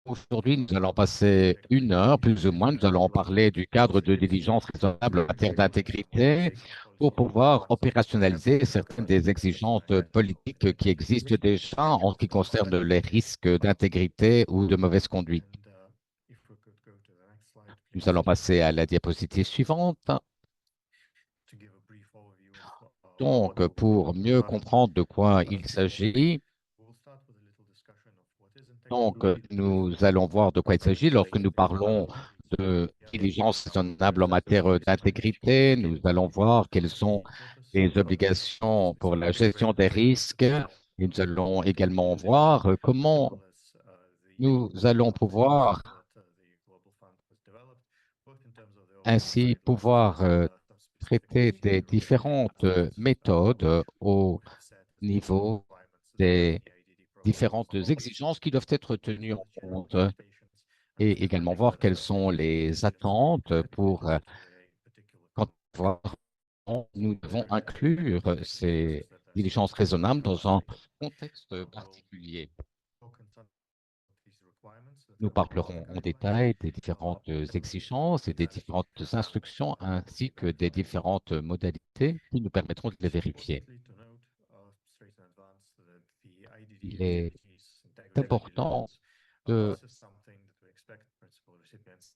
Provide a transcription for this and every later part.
Aujourd'hui, nous allons passer 1 heure, plus ou moins. Nous allons parler du cadre de diligence raisonnable en matière d'intégrité pour pouvoir opérationnaliser certaines des exigences politiques qui existent déjà en ce qui concerne les risques d'intégrité ou de mauvaise conduite. Nous allons passer à la diapositive suivante. Donc, pour mieux comprendre de quoi il s'agit, nous allons voir de quoi il s'agit lorsque nous parlons de diligence raisonnable en matière d'intégrité. Nous allons voir quelles sont les obligations pour la gestion des risques. Et nous allons également voir comment nous allons pouvoir ainsi pouvoir traiter des différentes méthodes au niveau des différentes exigences qui doivent être tenues en compte et également voir quelles sont les attentes pour quand nous devons inclure ces diligences raisonnables dans un contexte particulier. Nous parlerons en détail des différentes exigences et des différentes instructions ainsi que des différentes modalités qui nous permettront de les vérifier. Il est important de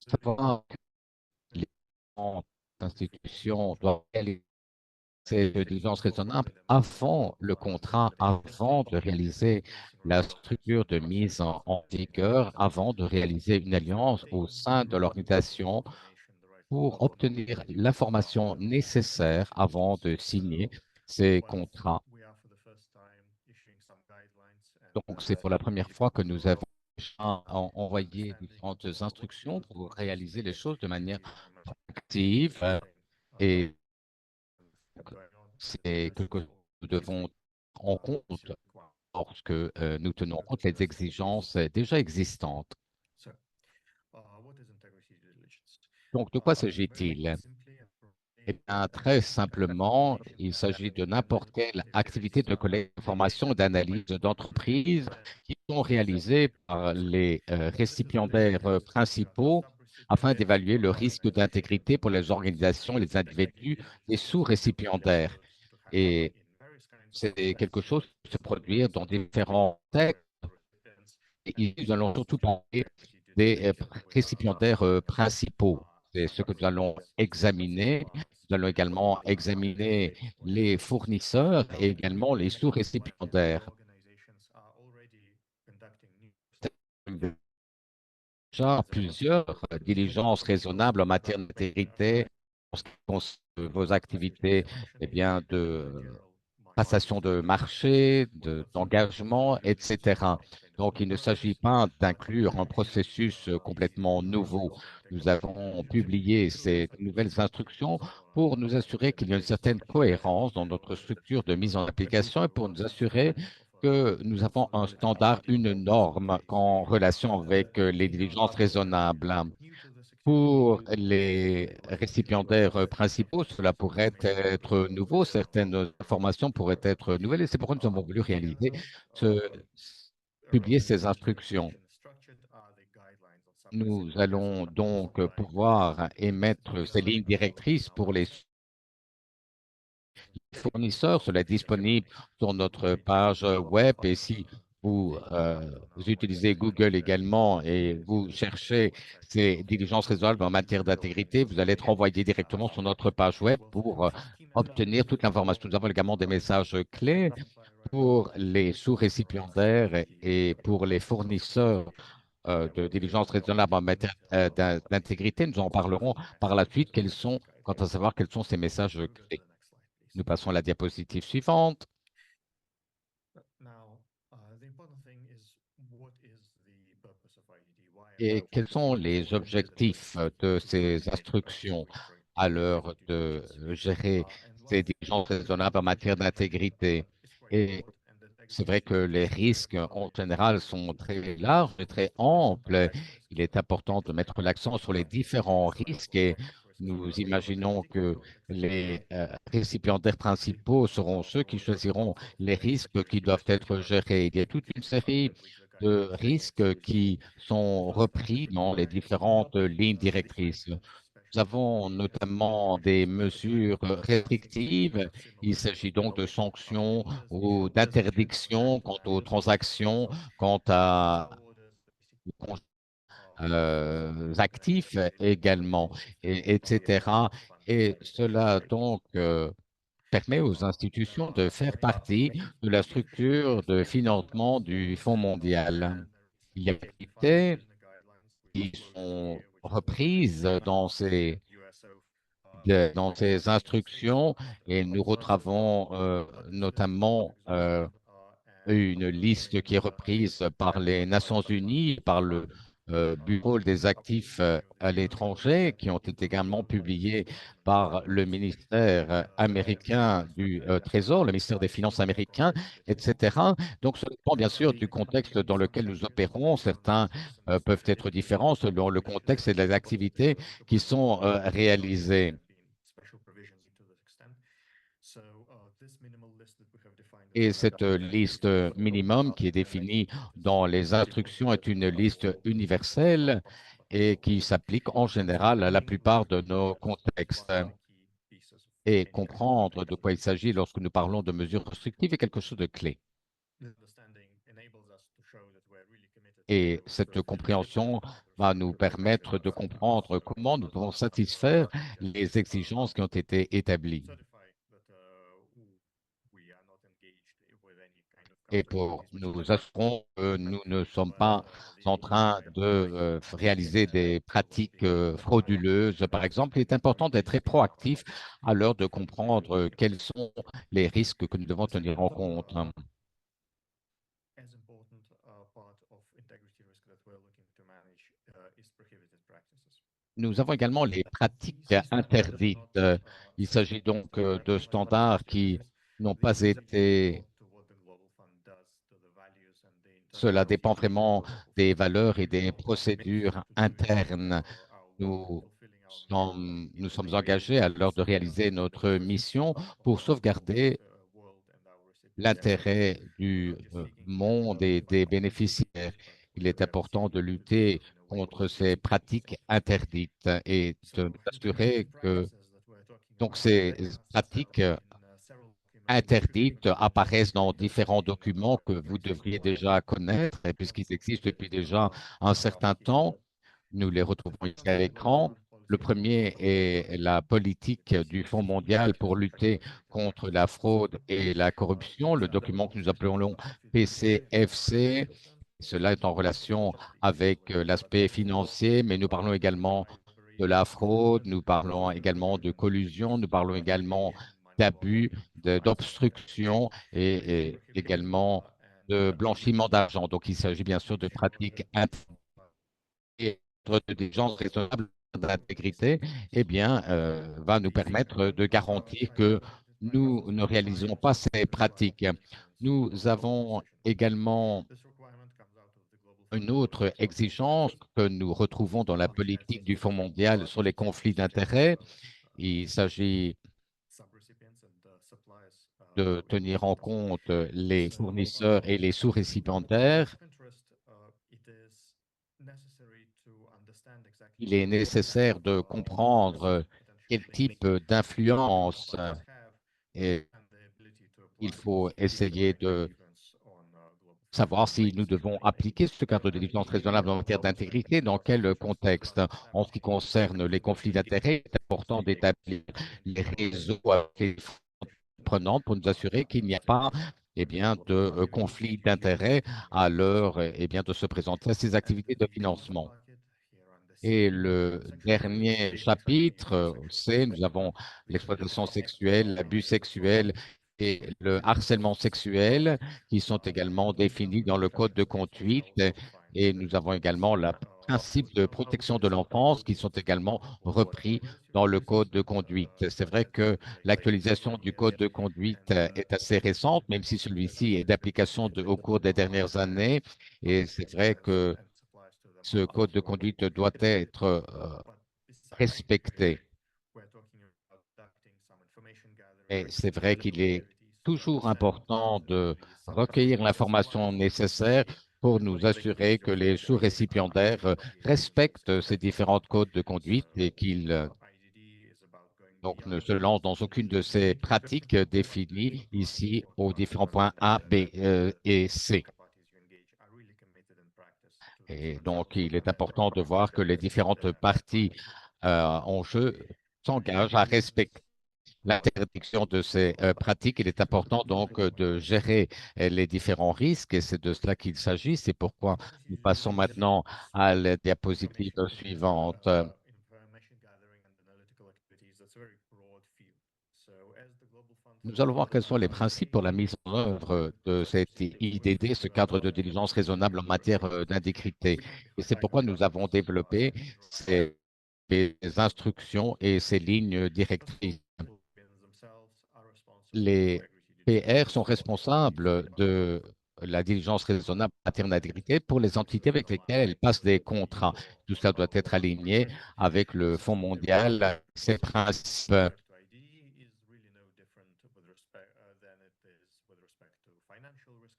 savoir que les différentes institutions doivent réaliser ces diligences raisonnables avant le contrat, avant de réaliser la structure de mise en vigueur, avant de réaliser une alliance au sein de l'organisation pour obtenir l'information nécessaire avant de signer ces contrats. Donc, c'est pour la première fois que nous avons déjà envoyé différentes instructions pour réaliser les choses de manière active et c'est quelque chose que nous devons en compte lorsque nous tenons compte des exigences déjà existantes. Donc, de quoi s'agit-il? Eh bien, très simplement, il s'agit de n'importe quelle activité de collecte d'informations et d'analyse d'entreprise qui sont réalisées par les récipiendaires principaux afin d'évaluer le risque d'intégrité pour les organisations et les individus des sous-récipiendaires. Et c'est quelque chose qui peut se produire dans différents textes. Et ici, nous allons surtout parler des récipiendaires principaux. C'est ce que nous allons examiner. Nous allons également examiner les fournisseurs et également les sous-récipiendaires. Déjà, plusieurs diligences raisonnables en matière d'intégrité en ce qui concerne vos activités eh bien, de passation de marché, d'engagement, etc. Donc, il ne s'agit pas d'inclure un processus complètement nouveau. Nous avons publié ces nouvelles instructions pour nous assurer qu'il y a une certaine cohérence dans notre structure de mise en application et pour nous assurer que nous avons un standard, une norme en relation avec les diligences raisonnables. Pour les récipiendaires principaux, cela pourrait être nouveau, certaines informations pourraient être nouvelles et c'est pourquoi nous avons voulu ce- publier ces instructions. Nous allons donc pouvoir émettre ces lignes directrices pour les fournisseurs. Cela est disponible sur notre page web et si vous utilisez Google également et vous cherchez ces diligences raisonnables en matière d'intégrité, vous allez être envoyé directement sur notre page web pour obtenir toute l'information. Nous avons également des messages clés pour les sous-récipiendaires et pour les fournisseurs de diligence raisonnable en matière d'intégrité. Nous en parlerons par la suite quant à savoir quels sont ces messages clés. Nous passons à la diapositive suivante. Et quels sont les objectifs de ces instructions à l'heure de gérer ces diligences raisonnables en matière d'intégrité? Et c'est vrai que les risques en général sont très larges et très amples. Il est important de mettre l'accent sur les différents risques et nous imaginons que les récipiendaires principaux seront ceux qui choisiront les risques qui doivent être gérés. Il y a toute une série de risques qui sont repris dans les différentes lignes directrices. Nous avons notamment des mesures restrictives. Il s'agit donc de sanctions ou d'interdictions quant aux transactions, quant à actifs également, etc. Et cela donc permet aux institutions de faire partie de la structure de financement du Fonds mondial. Il y a des activités qui sont reprises dans ces instructions et nous retrouvons notamment une liste qui est reprise par les Nations Unies, par le Bureau des actifs à l'étranger, qui ont été également publiés par le ministère américain du Trésor, le ministère des Finances américain, etc. Donc, ça dépend bien sûr du contexte dans lequel nous opérons. Certains peuvent être différents selon le contexte et les activités qui sont réalisées. Et cette liste minimum qui est définie dans les instructions est une liste universelle et qui s'applique en général à la plupart de nos contextes. Et comprendre de quoi il s'agit lorsque nous parlons de mesures restrictives est quelque chose de clé. Et cette compréhension va nous permettre de comprendre comment nous pouvons satisfaire les exigences qui ont été établies. Et pour nous assurons que nous ne sommes pas en train de réaliser des pratiques frauduleuses, par exemple, il est important d'être très proactif à l'heure de comprendre quels sont les risques que nous devons tenir en compte. Nous avons également les pratiques interdites. Il s'agit donc de standards qui n'ont pas été. Cela dépend vraiment des valeurs et des procédures internes. Nous sommes engagés à l'heure de réaliser notre mission pour sauvegarder l'intérêt du monde et des bénéficiaires. Il est important de lutter contre ces pratiques interdites et de nous assurer que donc ces pratiques interdites apparaissent dans différents documents que vous devriez déjà connaître, et puisqu'ils existent depuis déjà un certain temps. Nous les retrouvons ici à l'écran. Le premier est la politique du Fonds mondial pour lutter contre la fraude et la corruption, le document que nous appelons PCFC. Cela est en relation avec l'aspect financier, mais nous parlons également de la fraude, nous parlons également de collusion, nous parlons également d'abus, d'obstruction et également de blanchiment d'argent. Donc, il s'agit bien sûr de pratiques et des gens raisonnables d'intégrité, eh bien, va nous permettre de garantir que nous ne réalisons pas ces pratiques. Nous avons également une autre exigence que nous retrouvons dans la politique du Fonds mondial sur les conflits d'intérêts. Il s'agit de tenir en compte les fournisseurs et les sous-récipiendaires. Il est nécessaire de comprendre quel type d'influence et il faut essayer de savoir si nous devons appliquer ce cadre de défense raisonnable en matière d'intégrité, dans quel contexte. En ce qui concerne les conflits d'intérêts, il est important d'établir les réseaux avec les prenants pour nous assurer qu'il n'y a pas de conflit d'intérêts à l'heure de se présenter à ces activités de financement. Et le dernier chapitre, c'est nous avons l'exploitation sexuelle, l'abus sexuel et le harcèlement sexuel qui sont également définis dans le code de conduite. Et nous avons également le principe de protection de l'enfance qui sont également repris dans le code de conduite. C'est vrai que l'actualisation du code de conduite est assez récente, même si celui-ci est d'application au cours des dernières années. Et c'est vrai que ce code de conduite doit être respecté. Et c'est vrai qu'il est toujours important de recueillir l'information nécessaire pour nous assurer que les sous-récipiendaires respectent ces différents codes de conduite et qu'ils donc ne se lancent dans aucune de ces pratiques définies ici aux différents points A, B et C. Et donc, il est important de voir que les différentes parties en jeu s'engagent à respecter l'interdiction de ces pratiques. Il est important donc de gérer les différents risques et c'est de cela qu'il s'agit. C'est pourquoi nous passons maintenant à la diapositive suivante. Nous allons voir quels sont les principes pour la mise en œuvre de cette IDD, ce cadre de diligence raisonnable en matière d'intégrité. Et c'est pourquoi nous avons développé ces instructions et ces lignes directrices. Les PR sont responsables de la diligence raisonnable en matière d'intégrité pour les entités avec lesquelles elles passent des contrats. Tout ça doit être aligné avec le Fonds mondial, ses principes.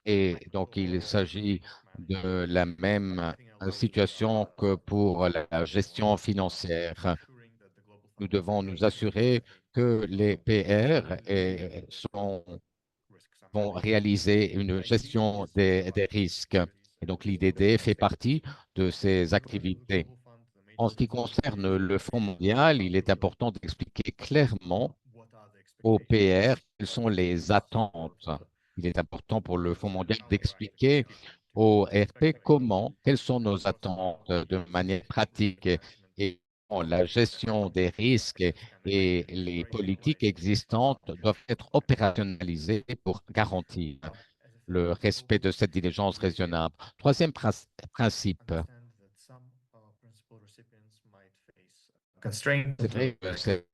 Et donc, il s'agit de la même situation que pour la gestion financière. Nous devons nous assurer que les PR vont réaliser une gestion des risques. Et donc, l'IDD fait partie de ces activités. En ce qui concerne le Fonds mondial, il est important d'expliquer clairement au PR quelles sont les attentes. Il est important pour le Fonds mondial d'expliquer au RP quelles sont nos attentes de manière pratique et la gestion des risques et les politiques existantes doivent être opérationnalisées pour garantir le respect de cette diligence raisonnable. Troisième principe, c'est vrai que ces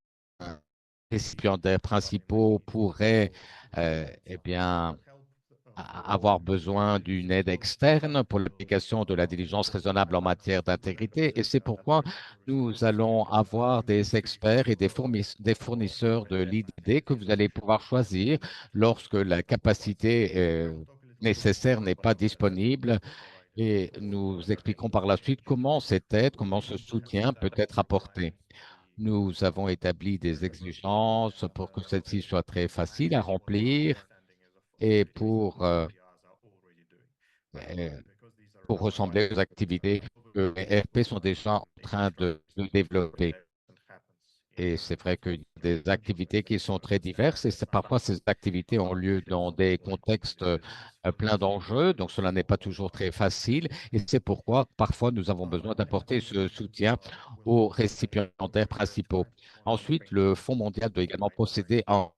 récipiendaires principaux pourraient eh bien, avoir besoin d'une aide externe pour l'application de la diligence raisonnable en matière d'intégrité. Et c'est pourquoi nous allons avoir des experts et des fournisseurs de l'IDD que vous allez pouvoir choisir lorsque la capacité nécessaire n'est pas disponible. Et nous expliquons par la suite comment cette aide, comment ce soutien peut être apporté. Nous avons établi des exigences pour que celle-ci soit très facile à remplir et euh, pour ressembler aux activités que les RP sont déjà en train de développer. Et c'est vrai qu'il y a des activités qui sont très diverses et parfois ces activités ont lieu dans des contextes pleins d'enjeux, donc cela n'est pas toujours très facile. Et c'est pourquoi parfois nous avons besoin d'apporter ce soutien aux récipiendaires principaux. Ensuite, le Fonds mondial doit également procéder en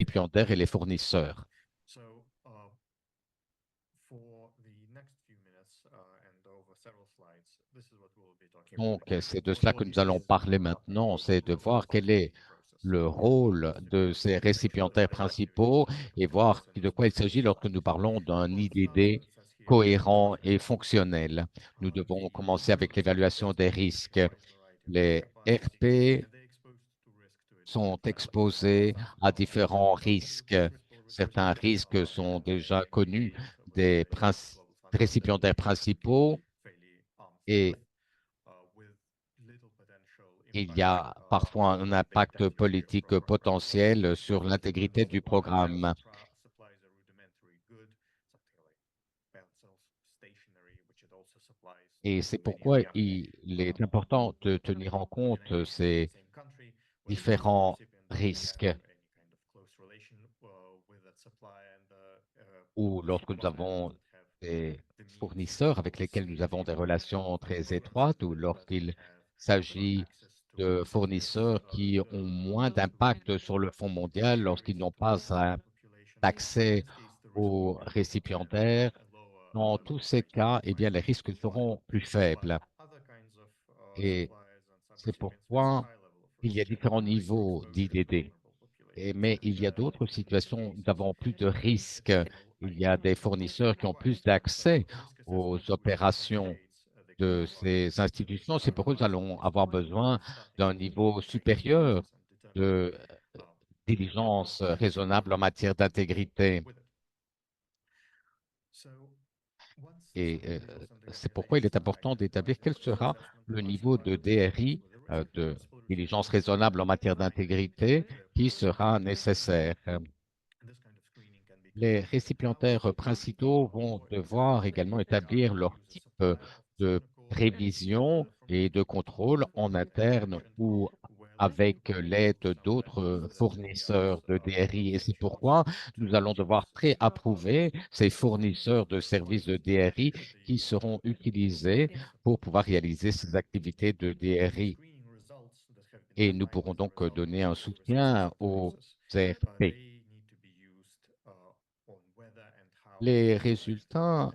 récipiendaires et les fournisseurs. Donc, c'est de cela que nous allons parler maintenant, c'est de voir quel est le rôle de ces récipiendaires principaux et voir de quoi il s'agit lorsque nous parlons d'un IDD cohérent et fonctionnel. Nous devons commencer avec l'évaluation des risques. Les RP sont exposés à différents risques. Certains risques sont déjà connus des récipiendaires principaux et il y a parfois un impact politique potentiel sur l'intégrité du programme. Et c'est pourquoi il est important de tenir en compte ces différents risques ou lorsque nous avons des fournisseurs avec lesquels nous avons des relations très étroites ou lorsqu'il s'agit de fournisseurs qui ont moins d'impact sur le Fonds mondial lorsqu'ils n'ont pas accès aux récipiendaires. Dans tous ces cas, eh bien, les risques seront plus faibles. Et c'est pourquoi il y a différents niveaux d'IDD. Mais il y a d'autres situations où nous avons plus de risques. Il y a des fournisseurs qui ont plus d'accès aux opérations de ces institutions. C'est pourquoi nous allons avoir besoin d'un niveau supérieur de diligence raisonnable en matière d'intégrité. Et c'est pourquoi il est important d'établir quel sera le niveau de DRI, de diligence raisonnable en matière d'intégrité, qui sera nécessaire. Les récipiendaires principaux vont devoir également établir leur type de prévision et de contrôle en interne ou avec l'aide d'autres fournisseurs de DRI. Et c'est pourquoi nous allons devoir pré-approuver ces fournisseurs de services de DRI qui seront utilisés pour pouvoir réaliser ces activités de DRI. Et nous pourrons donc donner un soutien aux CRP. Les résultats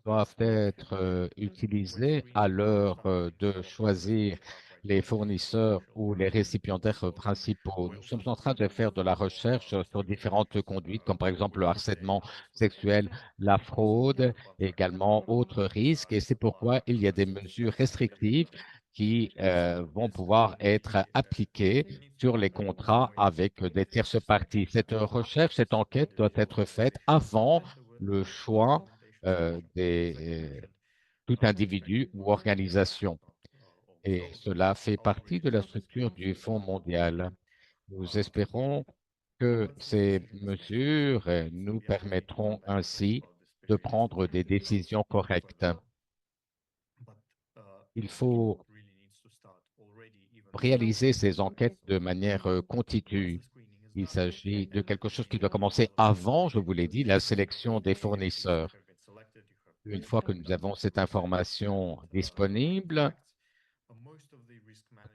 doivent être utilisés à l'heure de choisir les fournisseurs ou les récipiendaires principaux. Nous sommes en train de faire de la recherche sur différentes conduites, comme par exemple le harcèlement sexuel, la fraude, et également autres risques. Et c'est pourquoi il y a des mesures restrictives qui vont pouvoir être appliquées sur les contrats avec des tierces parties. Cette recherche, cette enquête doit être faite avant le choix tout individu ou organisation. Et cela fait partie de la structure du Fonds mondial. Nous espérons que ces mesures nous permettront ainsi de prendre des décisions correctes. Il faut réaliser ces enquêtes de manière continue. Il s'agit de quelque chose qui doit commencer avant, je vous l'ai dit, la sélection des fournisseurs. Une fois que nous avons cette information disponible,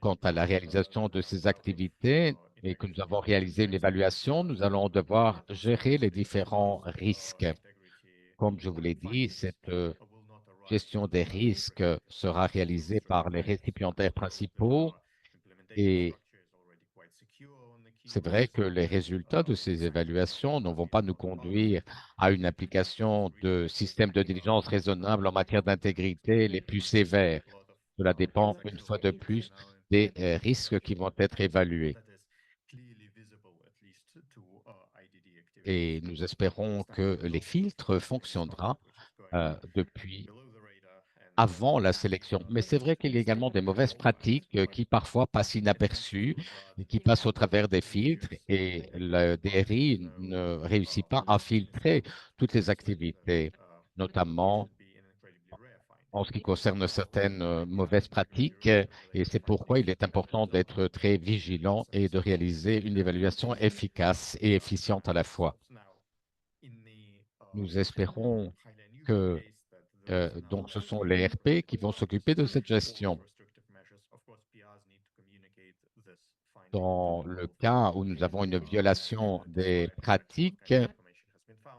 quant à la réalisation de ces activités et que nous avons réalisé une évaluation, nous allons devoir gérer les différents risques. Comme je vous l'ai dit, cette gestion des risques sera réalisée par les récipiendaires principaux et c'est vrai que les résultats de ces évaluations ne vont pas nous conduire à une application de systèmes de diligence raisonnable en matière d'intégrité les plus sévères. Cela dépend une fois de plus des risques qui vont être évalués. Et nous espérons que les filtres fonctionneront depuis avant la sélection. Mais c'est vrai qu'il y a également des mauvaises pratiques qui parfois passent inaperçues, et qui passent au travers des filtres et le DRI ne réussit pas à filtrer toutes les activités, notamment en ce qui concerne certaines mauvaises pratiques. Et c'est pourquoi il est important d'être très vigilant et de réaliser une évaluation efficace et efficiente à la fois. Nous espérons que donc ce sont les RP qui vont s'occuper de cette gestion. Dans le cas où nous avons une violation des pratiques,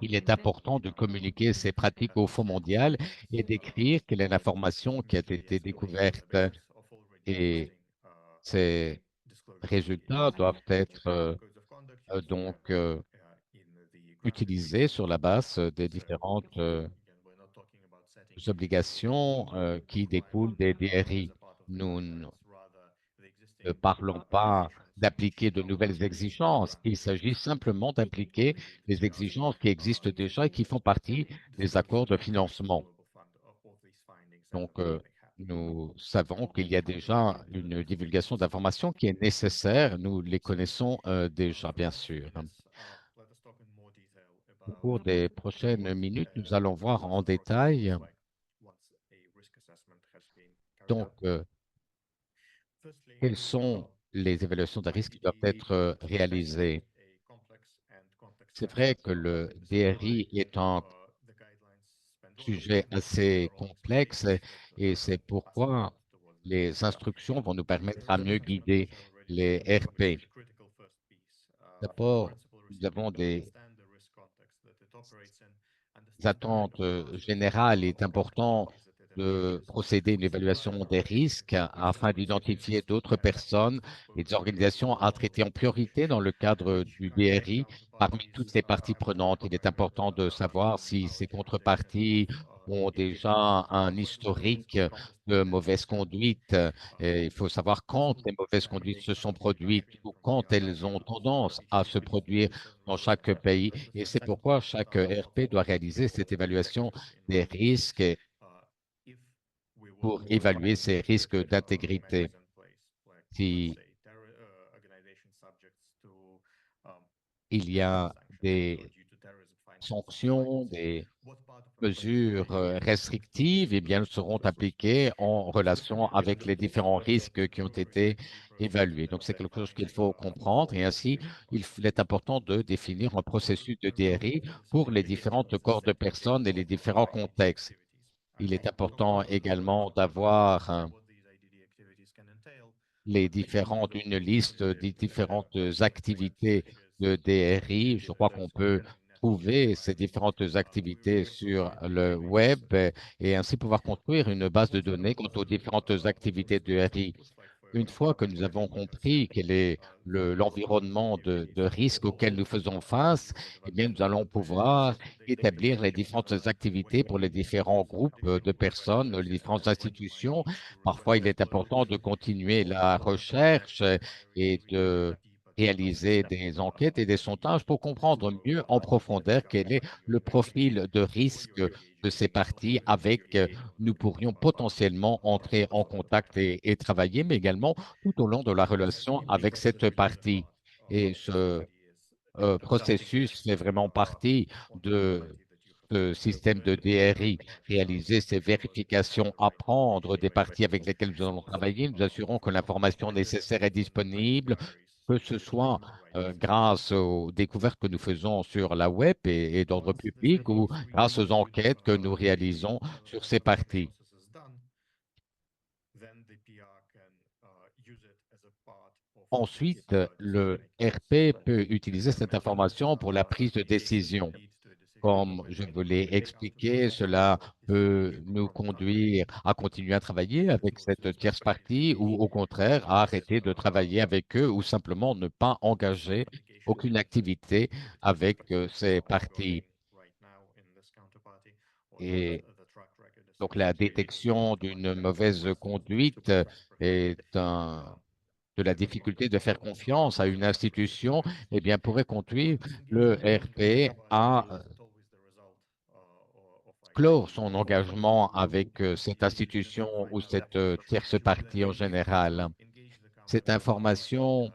il est important de communiquer ces pratiques au Fonds mondial et d'écrire quelle est l'information qui a été découverte. Et ces résultats doivent être utilisés sur la base des différentes obligations qui découlent des DRI. Nous ne parlons pas d'appliquer de nouvelles exigences. Il s'agit simplement d'appliquer les exigences qui existent déjà et qui font partie des accords de financement. Donc, nous savons qu'il y a déjà une divulgation d'informations qui est nécessaire. Nous les connaissons déjà, bien sûr. Au cours des prochaines minutes, nous allons voir en détail donc quelles sont les évaluations de risque qui doivent être réalisées. C'est vrai que le DRI est un sujet assez complexe et c'est pourquoi les instructions vont nous permettre à mieux guider les RP. D'abord, nous avons des attentes générales. Il est important de procéder à une évaluation des risques afin d'identifier d'autres personnes et des organisations à traiter en priorité dans le cadre du DRI parmi toutes les parties prenantes. Il est important de savoir si ces contreparties ont déjà un historique de mauvaise conduite. Et il faut savoir quand les mauvaises conduites se sont produites ou quand elles ont tendance à se produire dans chaque pays. Et c'est pourquoi chaque RP doit réaliser cette évaluation des risques pour évaluer ces risques d'intégrité. Si il y a des sanctions, des mesures restrictives, eh bien, elles seront appliquées en relation avec les différents risques qui ont été évalués. Donc, c'est quelque chose qu'il faut comprendre et ainsi, est important de définir un processus de DRI pour les différentes corps de personnes et les différents contextes. Il est important également d'avoir une liste des différentes activités de DRI. Je crois qu'on peut trouver ces différentes activités sur le web et ainsi pouvoir construire une base de données quant aux différentes activités de DRI. Une fois que nous avons compris quel est l'environnement de risque auquel nous faisons face, eh bien, nous allons pouvoir établir les différentes activités pour les différents groupes de personnes, les différentes institutions. Parfois, il est important de continuer la recherche et de réaliser des enquêtes et des sondages pour comprendre mieux en profondeur quel est le profil de risque de ces parties avec nous pourrions potentiellement entrer en contact et travailler, mais également tout au long de la relation avec cette partie. Et ce processus fait vraiment partie de ce système de DRI, réaliser ces vérifications, apprendre des parties avec lesquelles nous allons travailler, nous assurons que l'information nécessaire est disponible, que ce soit grâce aux découvertes que nous faisons sur la web et d'ordre public ou grâce aux enquêtes que nous réalisons sur ces parties. Ensuite, le RP peut utiliser cette information pour la prise de décision. Comme je vous l'ai expliqué, cela peut nous conduire à continuer à travailler avec cette tierce partie ou au contraire à arrêter de travailler avec eux ou simplement ne pas engager aucune activité avec ces parties. Et donc la détection d'une mauvaise conduite est de la difficulté de faire confiance à une institution, eh bien, pourrait conduire le RP à clore son engagement avec cette institution ou cette tierce partie en général. Cette information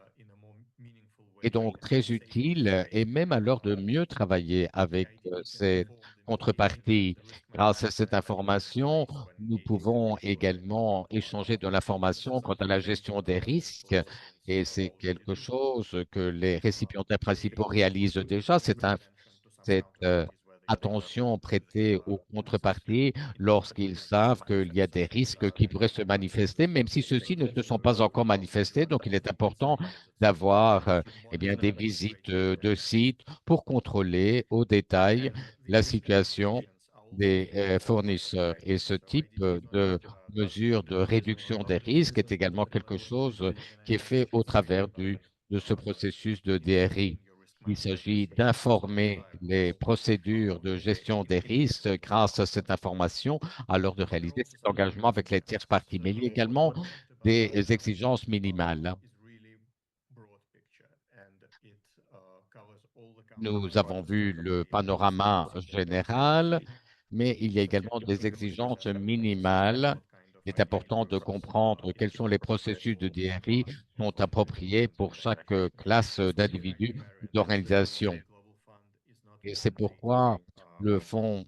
est donc très utile et même alors de mieux travailler avec cette contrepartie. Grâce à cette information, nous pouvons également échanger de l'information quant à la gestion des risques et c'est quelque chose que les récipiendaires principaux réalisent déjà. Cette attention prêtée aux contreparties lorsqu'ils savent qu'il y a des risques qui pourraient se manifester, même si ceux-ci ne se sont pas encore manifestés. Donc, il est important d'avoir eh bien, des visites de sites pour contrôler au détail la situation des fournisseurs. Et ce type de mesure de réduction des risques est également quelque chose qui est fait au travers de ce processus de DRI. Il s'agit d'informer les procédures de gestion des risques grâce à cette information, alors de réaliser cet engagement avec les tierces parties. Mais il y a également des exigences minimales. Nous avons vu le panorama général, mais il y a également des exigences minimales. Il est important de comprendre quels sont les processus de DRI sont appropriés pour chaque classe d'individus ou d'organisation. Et c'est pourquoi le Fonds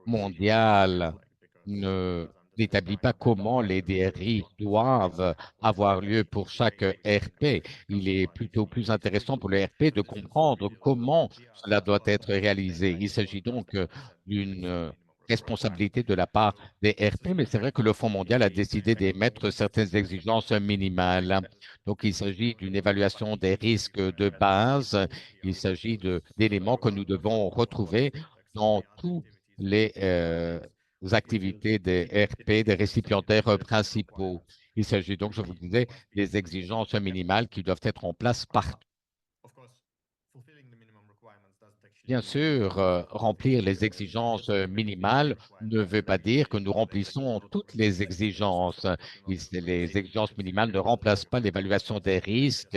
mondial ne n'établit pas comment les DRI doivent avoir lieu pour chaque RP. Il est plutôt plus intéressant pour le RP de comprendre comment cela doit être réalisé. Il s'agit donc d'une responsabilité de la part des RP, mais c'est vrai que le Fonds mondial a décidé d'émettre certaines exigences minimales. Donc, il s'agit d'une évaluation des risques de base. Il s'agit d'éléments que nous devons retrouver dans tous les activités des RP, des récipiendaires principaux. Il s'agit donc, je vous disais, des exigences minimales qui doivent être en place partout. Bien sûr, remplir les exigences minimales ne veut pas dire que nous remplissons toutes les exigences. Les exigences minimales ne remplacent pas l'évaluation des risques,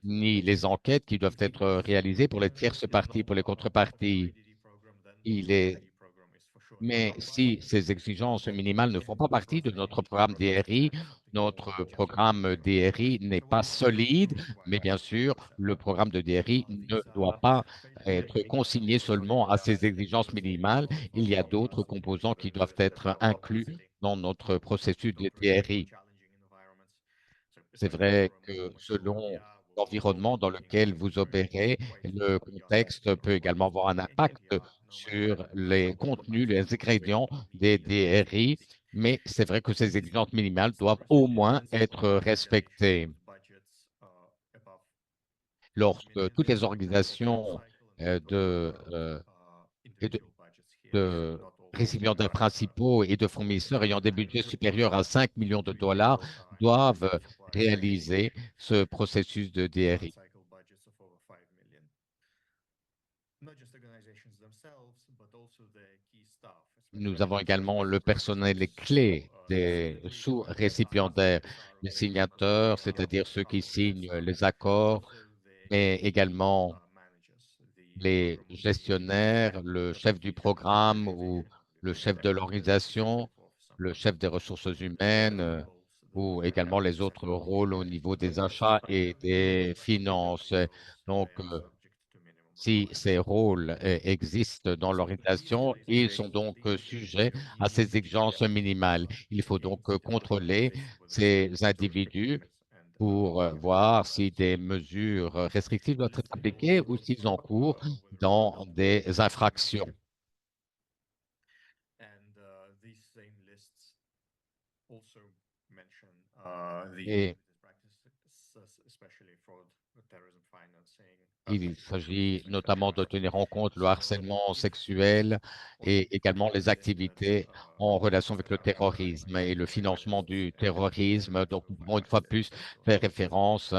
ni les enquêtes qui doivent être réalisées pour les tierces parties, pour les contreparties. Il est Mais si ces exigences minimales ne font pas partie de notre programme DRI, notre programme DRI n'est pas solide, mais bien sûr, le programme de DRI ne doit pas être consigné seulement à ces exigences minimales. Il y a d'autres composants qui doivent être inclus dans notre processus de DRI. C'est vrai que selon l'environnement dans lequel vous opérez, le contexte peut également avoir un impact sur les contenus, les ingrédients des DRI, mais c'est vrai que ces exigences minimales doivent au moins être respectées. Lorsque toutes les organisations et de récipiendaires principaux et de fournisseurs ayant des budgets supérieurs à 5 millions de dollars doivent réaliser ce processus de DRI. Nous avons également le personnel clé des sous-récipiendaires, les signateurs, c'est-à-dire ceux qui signent les accords, mais également les gestionnaires, le chef du programme ou le chef de l'organisation, le chef des ressources humaines, ou également les autres rôles au niveau des achats et des finances. Donc, si ces rôles existent dans l'organisation, ils sont donc sujets à ces exigences minimales. Il faut donc contrôler ces individus pour voir si des mesures restrictives doivent être appliquées ou s'ils encourent dans des infractions. Et il s'agit notamment de tenir en compte le harcèlement sexuel et également les activités en relation avec le terrorisme et le financement du terrorisme. Donc, nous pouvons une fois de plus faire référence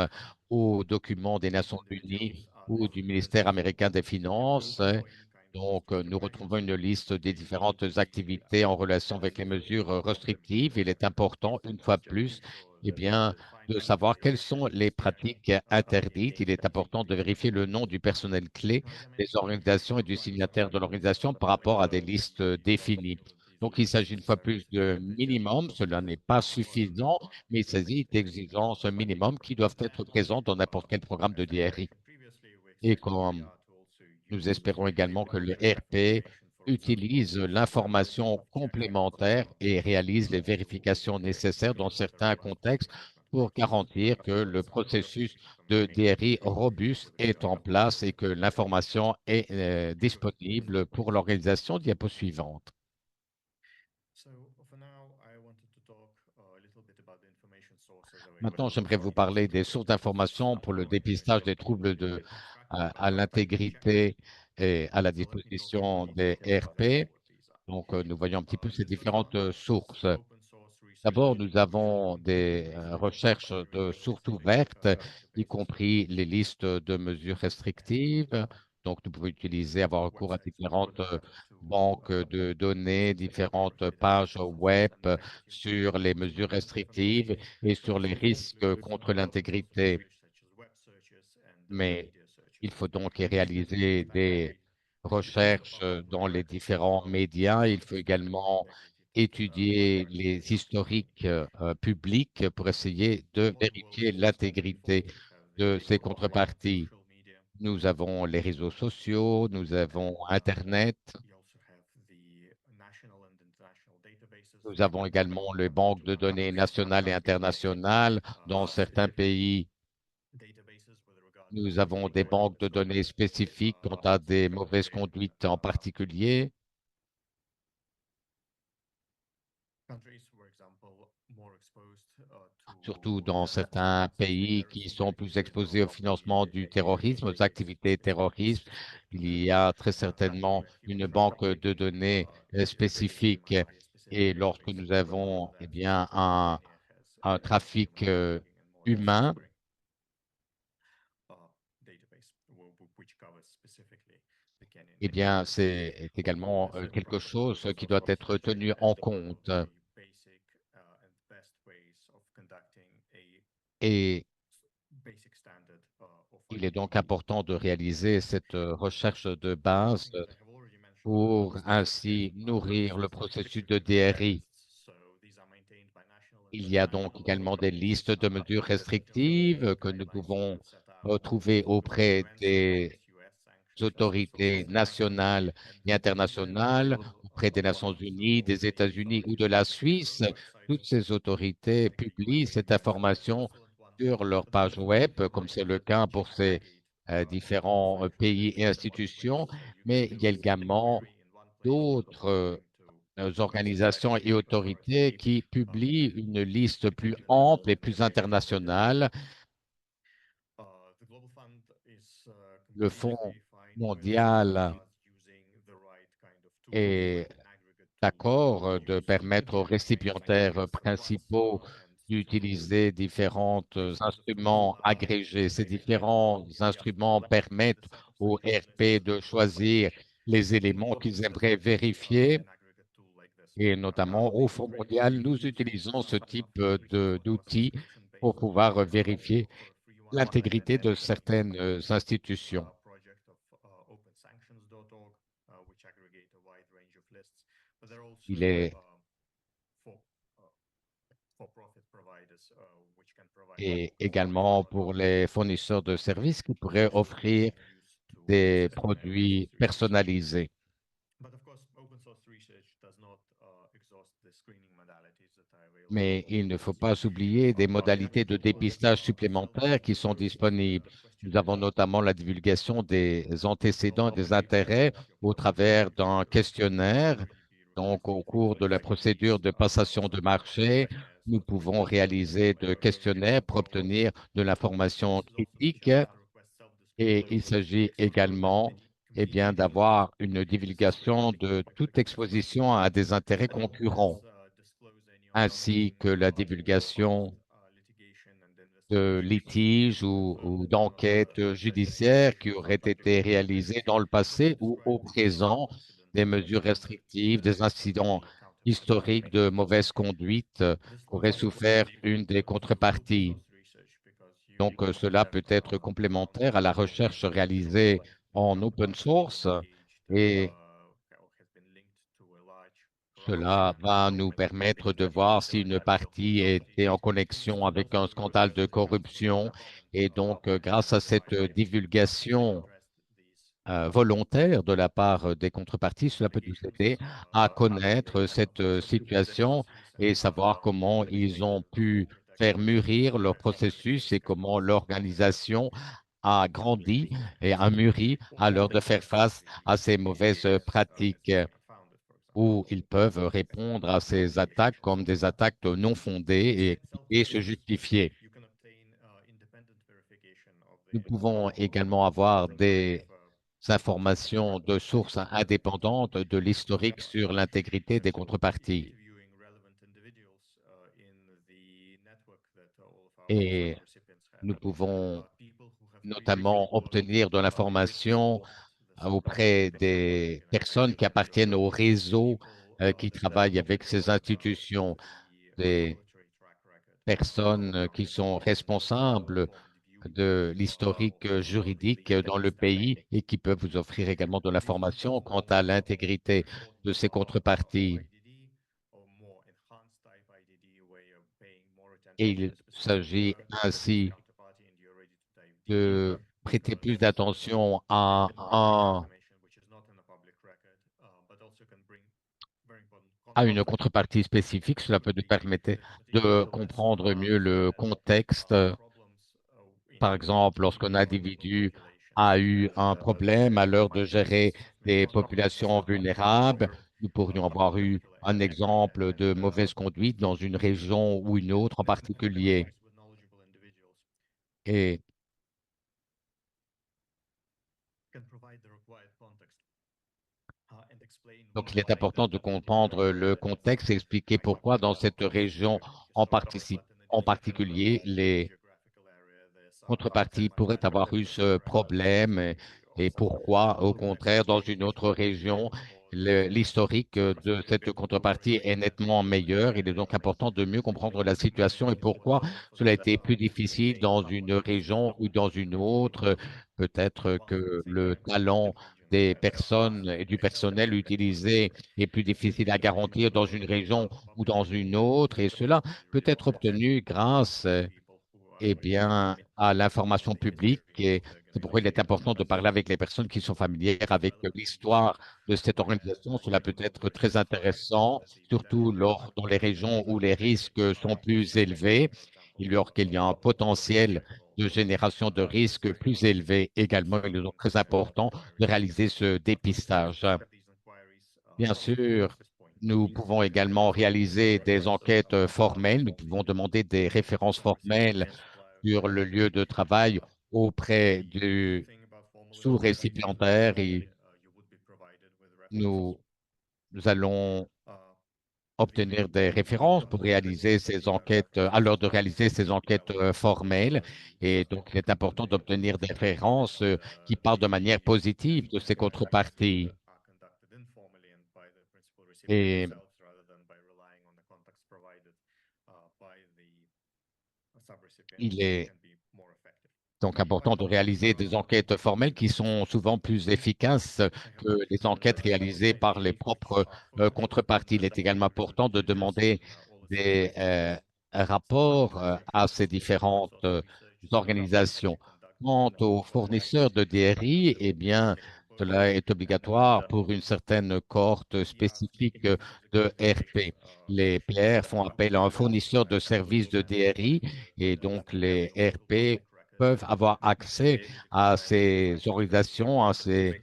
aux documents des Nations Unies ou du ministère américain des Finances. Donc, nous retrouvons une liste des différentes activités en relation avec les mesures restrictives. Il est important, une fois de plus, eh bien, de savoir quelles sont les pratiques interdites. Il est important de vérifier le nom du personnel clé des organisations et du signataire de l'organisation par rapport à des listes définies. Donc, il s'agit une fois plus de minimum. Cela n'est pas suffisant, mais il s'agit d'exigences minimum qui doivent être présentes dans n'importe quel programme de DRI. Et comme nous espérons également que le RP utilise l'information complémentaire et réalise les vérifications nécessaires dans certains contextes pour garantir que le processus de DRI robuste est en place et que l'information est disponible pour l'organisation. Diapo suivante. Maintenant, j'aimerais vous parler des sources d'information pour le dépistage des troubles à l'intégrité et à la disposition des RP. Donc, nous voyons un petit peu ces différentes sources. D'abord, nous avons des recherches de sources ouvertes, y compris les listes de mesures restrictives. Donc, nous pouvons avoir recours à différentes banques de données, différentes pages web sur les mesures restrictives et sur les risques contre l'intégrité. Mais il faut donc réaliser des recherches dans les différents médias. Il faut également étudier les historiques publics pour essayer de vérifier l'intégrité de ces contreparties. Nous avons les réseaux sociaux, nous avons Internet, nous avons également les banques de données nationales et internationales. Dans certains pays, nous avons des banques de données spécifiques quant à des mauvaises conduites en particulier. surtout dans certains pays qui sont plus exposés au financement du terrorisme, aux activités terroristes. Il y a très certainement une banque de données spécifique. Et lorsque nous avons eh bien, un trafic humain, eh bien, c'est également quelque chose qui doit être tenu en compte. Et il est donc important de réaliser cette recherche de base pour ainsi nourrir le processus de DRI. Il y a donc également des listes de mesures restrictives que nous pouvons retrouver auprès des autorités nationales et internationales, auprès des Nations Unies, des États-Unis ou de la Suisse. Toutes ces autorités publient cette information sur leur page web, comme c'est le cas pour ces différents pays et institutions, mais il y a également d'autres organisations et autorités qui publient une liste plus ample et plus internationale. Le Fonds mondial est d'accord de permettre aux récipiendaires principaux d'utiliser différents instruments agrégés. Ces différents instruments permettent aux RP de choisir les éléments qu'ils aimeraient vérifier. Et notamment au Fonds mondial, nous utilisons ce type d'outils pour pouvoir vérifier l'intégrité de certaines institutions. Il est et également pour les fournisseurs de services qui pourraient offrir des produits personnalisés. Mais il ne faut pas oublier des modalités de dépistage supplémentaires qui sont disponibles. Nous avons notamment la divulgation des antécédents et des intérêts au travers d'un questionnaire. Donc, au cours de la procédure de passation de marché, nous pouvons réaliser de questionnaires pour obtenir de l'information critique. Et il s'agit également eh bien, d'avoir une divulgation de toute exposition à des intérêts concurrents, ainsi que la divulgation de litiges ou d'enquêtes judiciaires qui auraient été réalisées dans le passé ou au présent, des mesures restrictives, des incidents historiques de mauvaise conduite qu'aurait souffert une des contreparties. Donc, cela peut être complémentaire à la recherche réalisée en open source et cela va nous permettre de voir si une partie était en connexion avec un scandale de corruption. Et donc, grâce à cette divulgation volontaire de la part des contreparties, cela peut nous aider à connaître cette situation et savoir comment ils ont pu faire mûrir leur processus et comment l'organisation a grandi et a mûri à l'heure de faire face à ces mauvaises pratiques où ils peuvent répondre à ces attaques comme des attaques non fondées et se justifier. Nous pouvons également avoir des informations de sources indépendantes de l'historique sur l'intégrité des contreparties. Et nous pouvons notamment obtenir de l'information auprès des personnes qui appartiennent au réseau qui travaillent avec ces institutions, des personnes qui sont responsables de l'historique juridique dans le pays et qui peuvent vous offrir également de l'information quant à l'intégrité de ces contreparties. Et il s'agit ainsi de prêter plus d'attention à une contrepartie spécifique. Cela peut nous permettre de comprendre mieux le contexte. Par exemple, lorsqu'un individu a eu un problème à l'heure de gérer des populations vulnérables, nous pourrions avoir eu un exemple de mauvaise conduite dans une région ou une autre en particulier. Et donc, il est important de comprendre le contexte et expliquer pourquoi dans cette région en particulier, les contreparties pourraient avoir eu ce problème et pourquoi, au contraire, dans une autre région, l'historique de cette contrepartie est nettement meilleur. Il est donc important de mieux comprendre la situation et pourquoi cela a été plus difficile dans une région ou dans une autre. Peut-être que le talent des personnes et du personnel utilisé est plus difficile à garantir dans une région ou dans une autre, et cela peut être obtenu grâce eh bien, à l'information publique. Et c'est pourquoi il est important de parler avec les personnes qui sont familières avec l'histoire de cette organisation. Cela peut être très intéressant, surtout dans les régions où les risques sont plus élevés, qu'il y a un potentiel de génération de risques plus élevé également. Il est donc très important de réaliser ce dépistage. Bien sûr, nous pouvons également réaliser des enquêtes formelles. Nous pouvons demander des références formelles sur le lieu de travail auprès du sous-récipiendaire et nous, nous allons obtenir des références pour réaliser ces enquêtes, à l'heure de réaliser ces enquêtes formelles. Et donc, il est important d'obtenir des références qui parlent de manière positive de ces contreparties. Et il est donc important de réaliser des enquêtes formelles qui sont souvent plus efficaces que les enquêtes réalisées par les propres contreparties. Il est également important de demander des rapports à ces différentes organisations. Quant aux fournisseurs de DRI, eh bien, cela est obligatoire pour une certaine cohorte spécifique de RP. Les PR font appel à un fournisseur de services de DRI et donc les RP peuvent avoir accès à ces organisations, à ces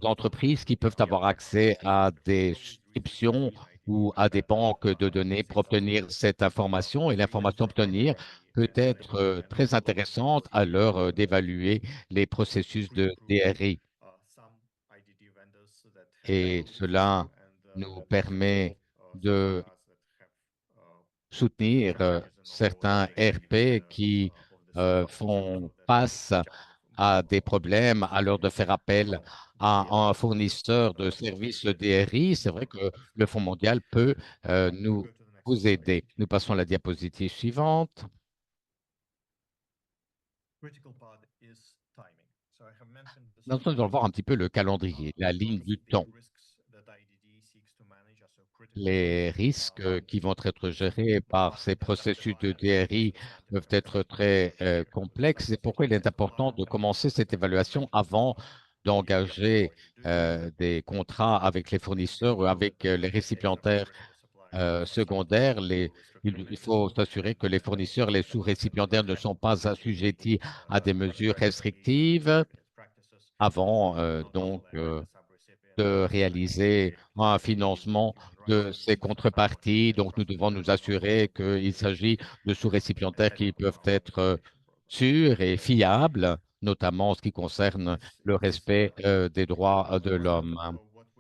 entreprises qui peuvent avoir accès à des souscriptions ou à des banques de données pour obtenir cette information. Et l'information obtenue peut être très intéressante à l'heure d'évaluer les processus de DRI. Et cela nous permet de soutenir certains RP qui font face à des problèmes à l'heure de faire appel à un fournisseur de services DRI. C'est vrai que le Fonds mondial peut nous vous aider. Nous passons à la diapositive suivante. Nous allons voir un petit peu le calendrier, la ligne du temps. Les risques qui vont être gérés par ces processus de DRI peuvent être très complexes. C'est pourquoi il est important de commencer cette évaluation avant d'engager des contrats avec les fournisseurs ou avec les récipiendaires secondaires. Il faut s'assurer que les fournisseurs, les sous-récipiendaires ne sont pas assujettis à des mesures restrictives avant de réaliser un financement de ces contreparties. Donc, nous devons nous assurer qu'il s'agit de sous-récipiendaires qui peuvent être sûrs et fiables, notamment en ce qui concerne le respect des droits de l'homme.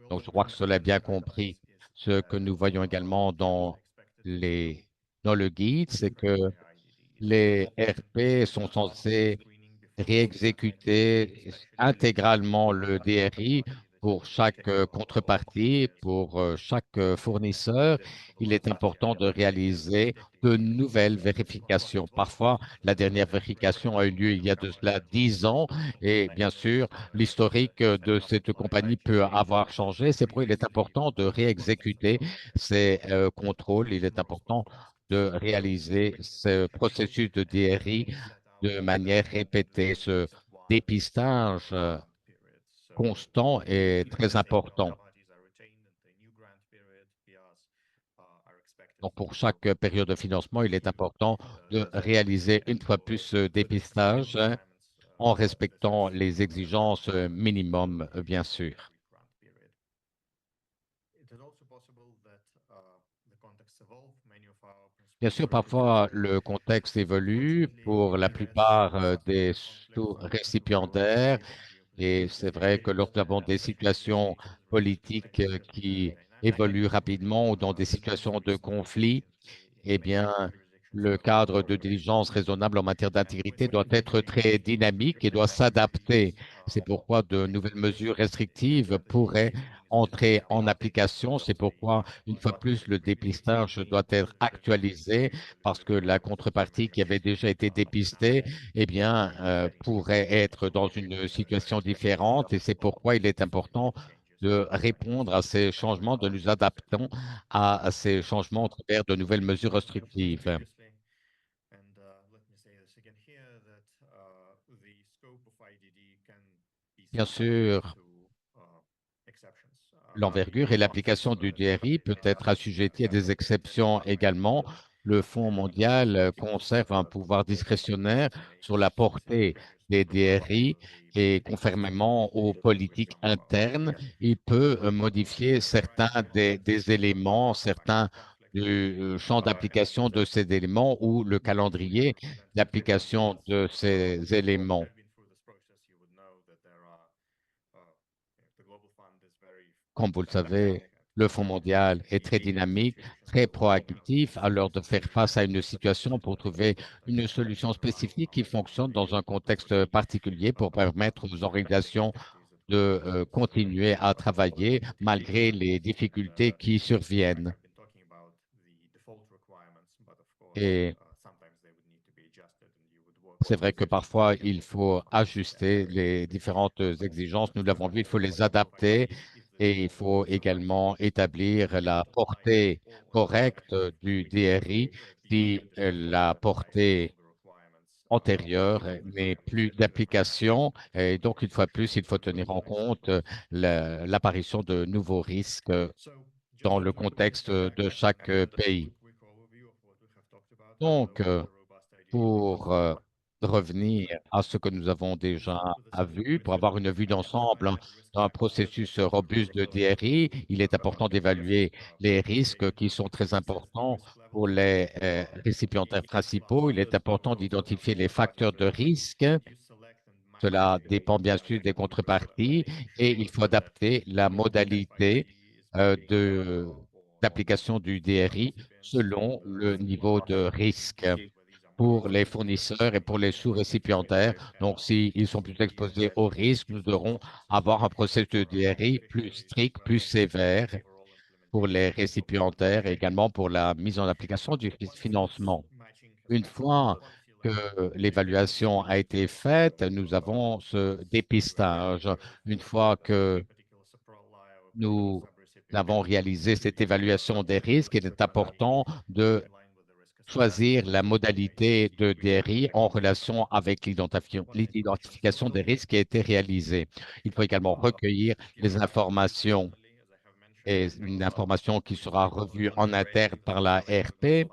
Donc, je crois que cela est bien compris. Ce que nous voyons également dans le guide, c'est que les RP sont censés réexécuter intégralement le DRI pour chaque contrepartie, pour chaque fournisseur. Il est important de réaliser de nouvelles vérifications. Parfois, la dernière vérification a eu lieu il y a de cela 10 ans et bien sûr, l'historique de cette compagnie peut avoir changé. C'est pourquoi il est important de réexécuter ces contrôles. Il est important de réaliser ce processus de DRI de manière répétée. Ce dépistage constant est très important. Donc, pour chaque période de financement, il est important de réaliser une fois plus ce dépistage en respectant les exigences minimum, bien sûr. Bien sûr, parfois le contexte évolue pour la plupart des sous-récipiendaires et c'est vrai que lorsque nous avons des situations politiques qui évoluent rapidement ou dans des situations de conflit, eh bien, le cadre de diligence raisonnable en matière d'intégrité doit être très dynamique et doit s'adapter. C'est pourquoi de nouvelles mesures restrictives pourraient entrer en application. C'est pourquoi, une fois plus, le dépistage doit être actualisé parce que la contrepartie qui avait déjà été dépistée, eh bien, pourrait être dans une situation différente et c'est pourquoi il est important de répondre à ces changements, de nous adapter à ces changements au travers de nouvelles mesures restrictives. Bien sûr, l'envergure et l'application du DRI peut être assujettie à des exceptions également. Le Fonds mondial conserve un pouvoir discrétionnaire sur la portée des DRI et conformément aux politiques internes, il peut modifier certains des éléments, certains du champ d'application de ces éléments ou le calendrier d'application de ces éléments. Comme vous le savez, le Fonds mondial est très dynamique, très proactif, alors de faire face à une situation pour trouver une solution spécifique qui fonctionne dans un contexte particulier pour permettre aux organisations de continuer à travailler malgré les difficultés qui surviennent. Et c'est vrai que parfois, il faut ajuster les différentes exigences. Nous l'avons vu, il faut les adapter et il faut également établir la portée correcte du DRI si la portée antérieure n'est plus d'application. Et donc, une fois de plus, il faut tenir en compte l'apparition de nouveaux risques dans le contexte de chaque pays. Donc, pour revenir à ce que nous avons déjà vu, pour avoir une vue d'ensemble d'un processus robuste de DRI, il est important d'évaluer les risques qui sont très importants pour les récipiendaires principaux. Il est important d'identifier les facteurs de risque. Cela dépend bien sûr des contreparties et il faut adapter la modalité d'application du DRI selon le niveau de risque pour les fournisseurs et pour les sous-récipiendaires. Donc, s'ils sont plus exposés au risque, nous devrons avoir un processus de DRI plus strict, plus sévère pour les récipiendaires et également pour la mise en application du financement. Une fois que l'évaluation a été faite, nous avons ce dépistage. Une fois que nous avons réalisé cette évaluation des risques, il est important de choisir la modalité de DRI en relation avec l'identification des risques qui a été réalisée. Il faut également recueillir les informations et une information qui sera revue en interne par la RP.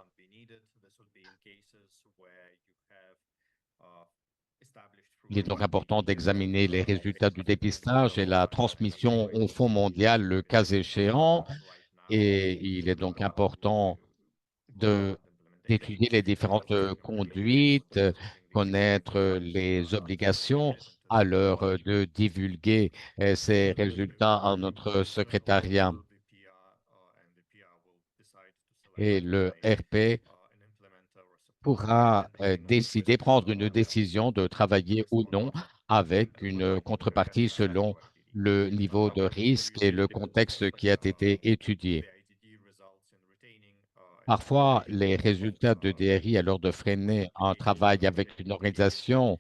Il est donc important d'examiner les résultats du dépistage et la transmission au Fonds mondial le cas échéant. Et il est donc important de d'étudier les différentes conduites, connaître les obligations, à l'heure de divulguer ces résultats à notre secrétariat. Et le RP pourra décider, prendre une décision de travailler ou non avec une contrepartie selon le niveau de risque et le contexte qui a été étudié. Parfois, les résultats de DRI, alors de freiner un travail avec une organisation,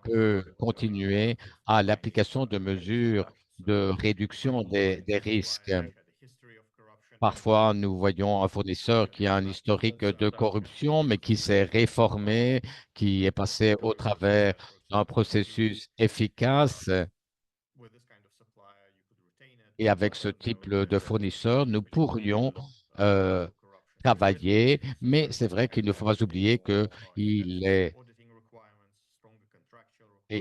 peut continuer à l'application de mesures de réduction des risques. Parfois, nous voyons un fournisseur qui a un historique de corruption, mais qui s'est réformé, qui est passé au travers d'un processus efficace. Et avec ce type de fournisseur, nous pourrions euh, travailler, mais c'est vrai qu'il ne faut pas oublier qu'il est,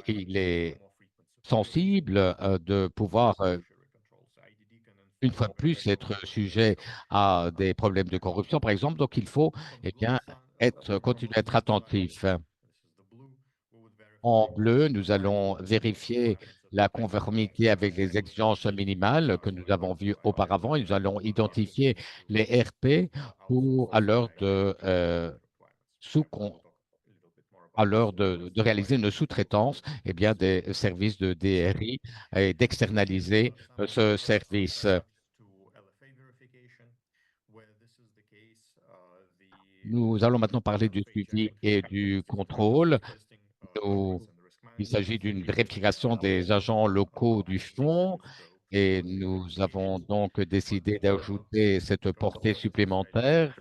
il est sensible de pouvoir une fois de plus, être sujet à des problèmes de corruption, par exemple. Donc, il faut, eh bien, continuer à être attentif. En bleu, nous allons vérifier la conformité avec les exigences minimales que nous avons vues auparavant. Et nous allons identifier les RP à l'heure sous de réaliser une sous-traitance des services de DRI et d'externaliser ce service. Nous allons maintenant parler du suivi et du contrôle. Nous- il s'agit d'une vérification des agents locaux du fonds et nous avons donc décidé d'ajouter cette portée supplémentaire.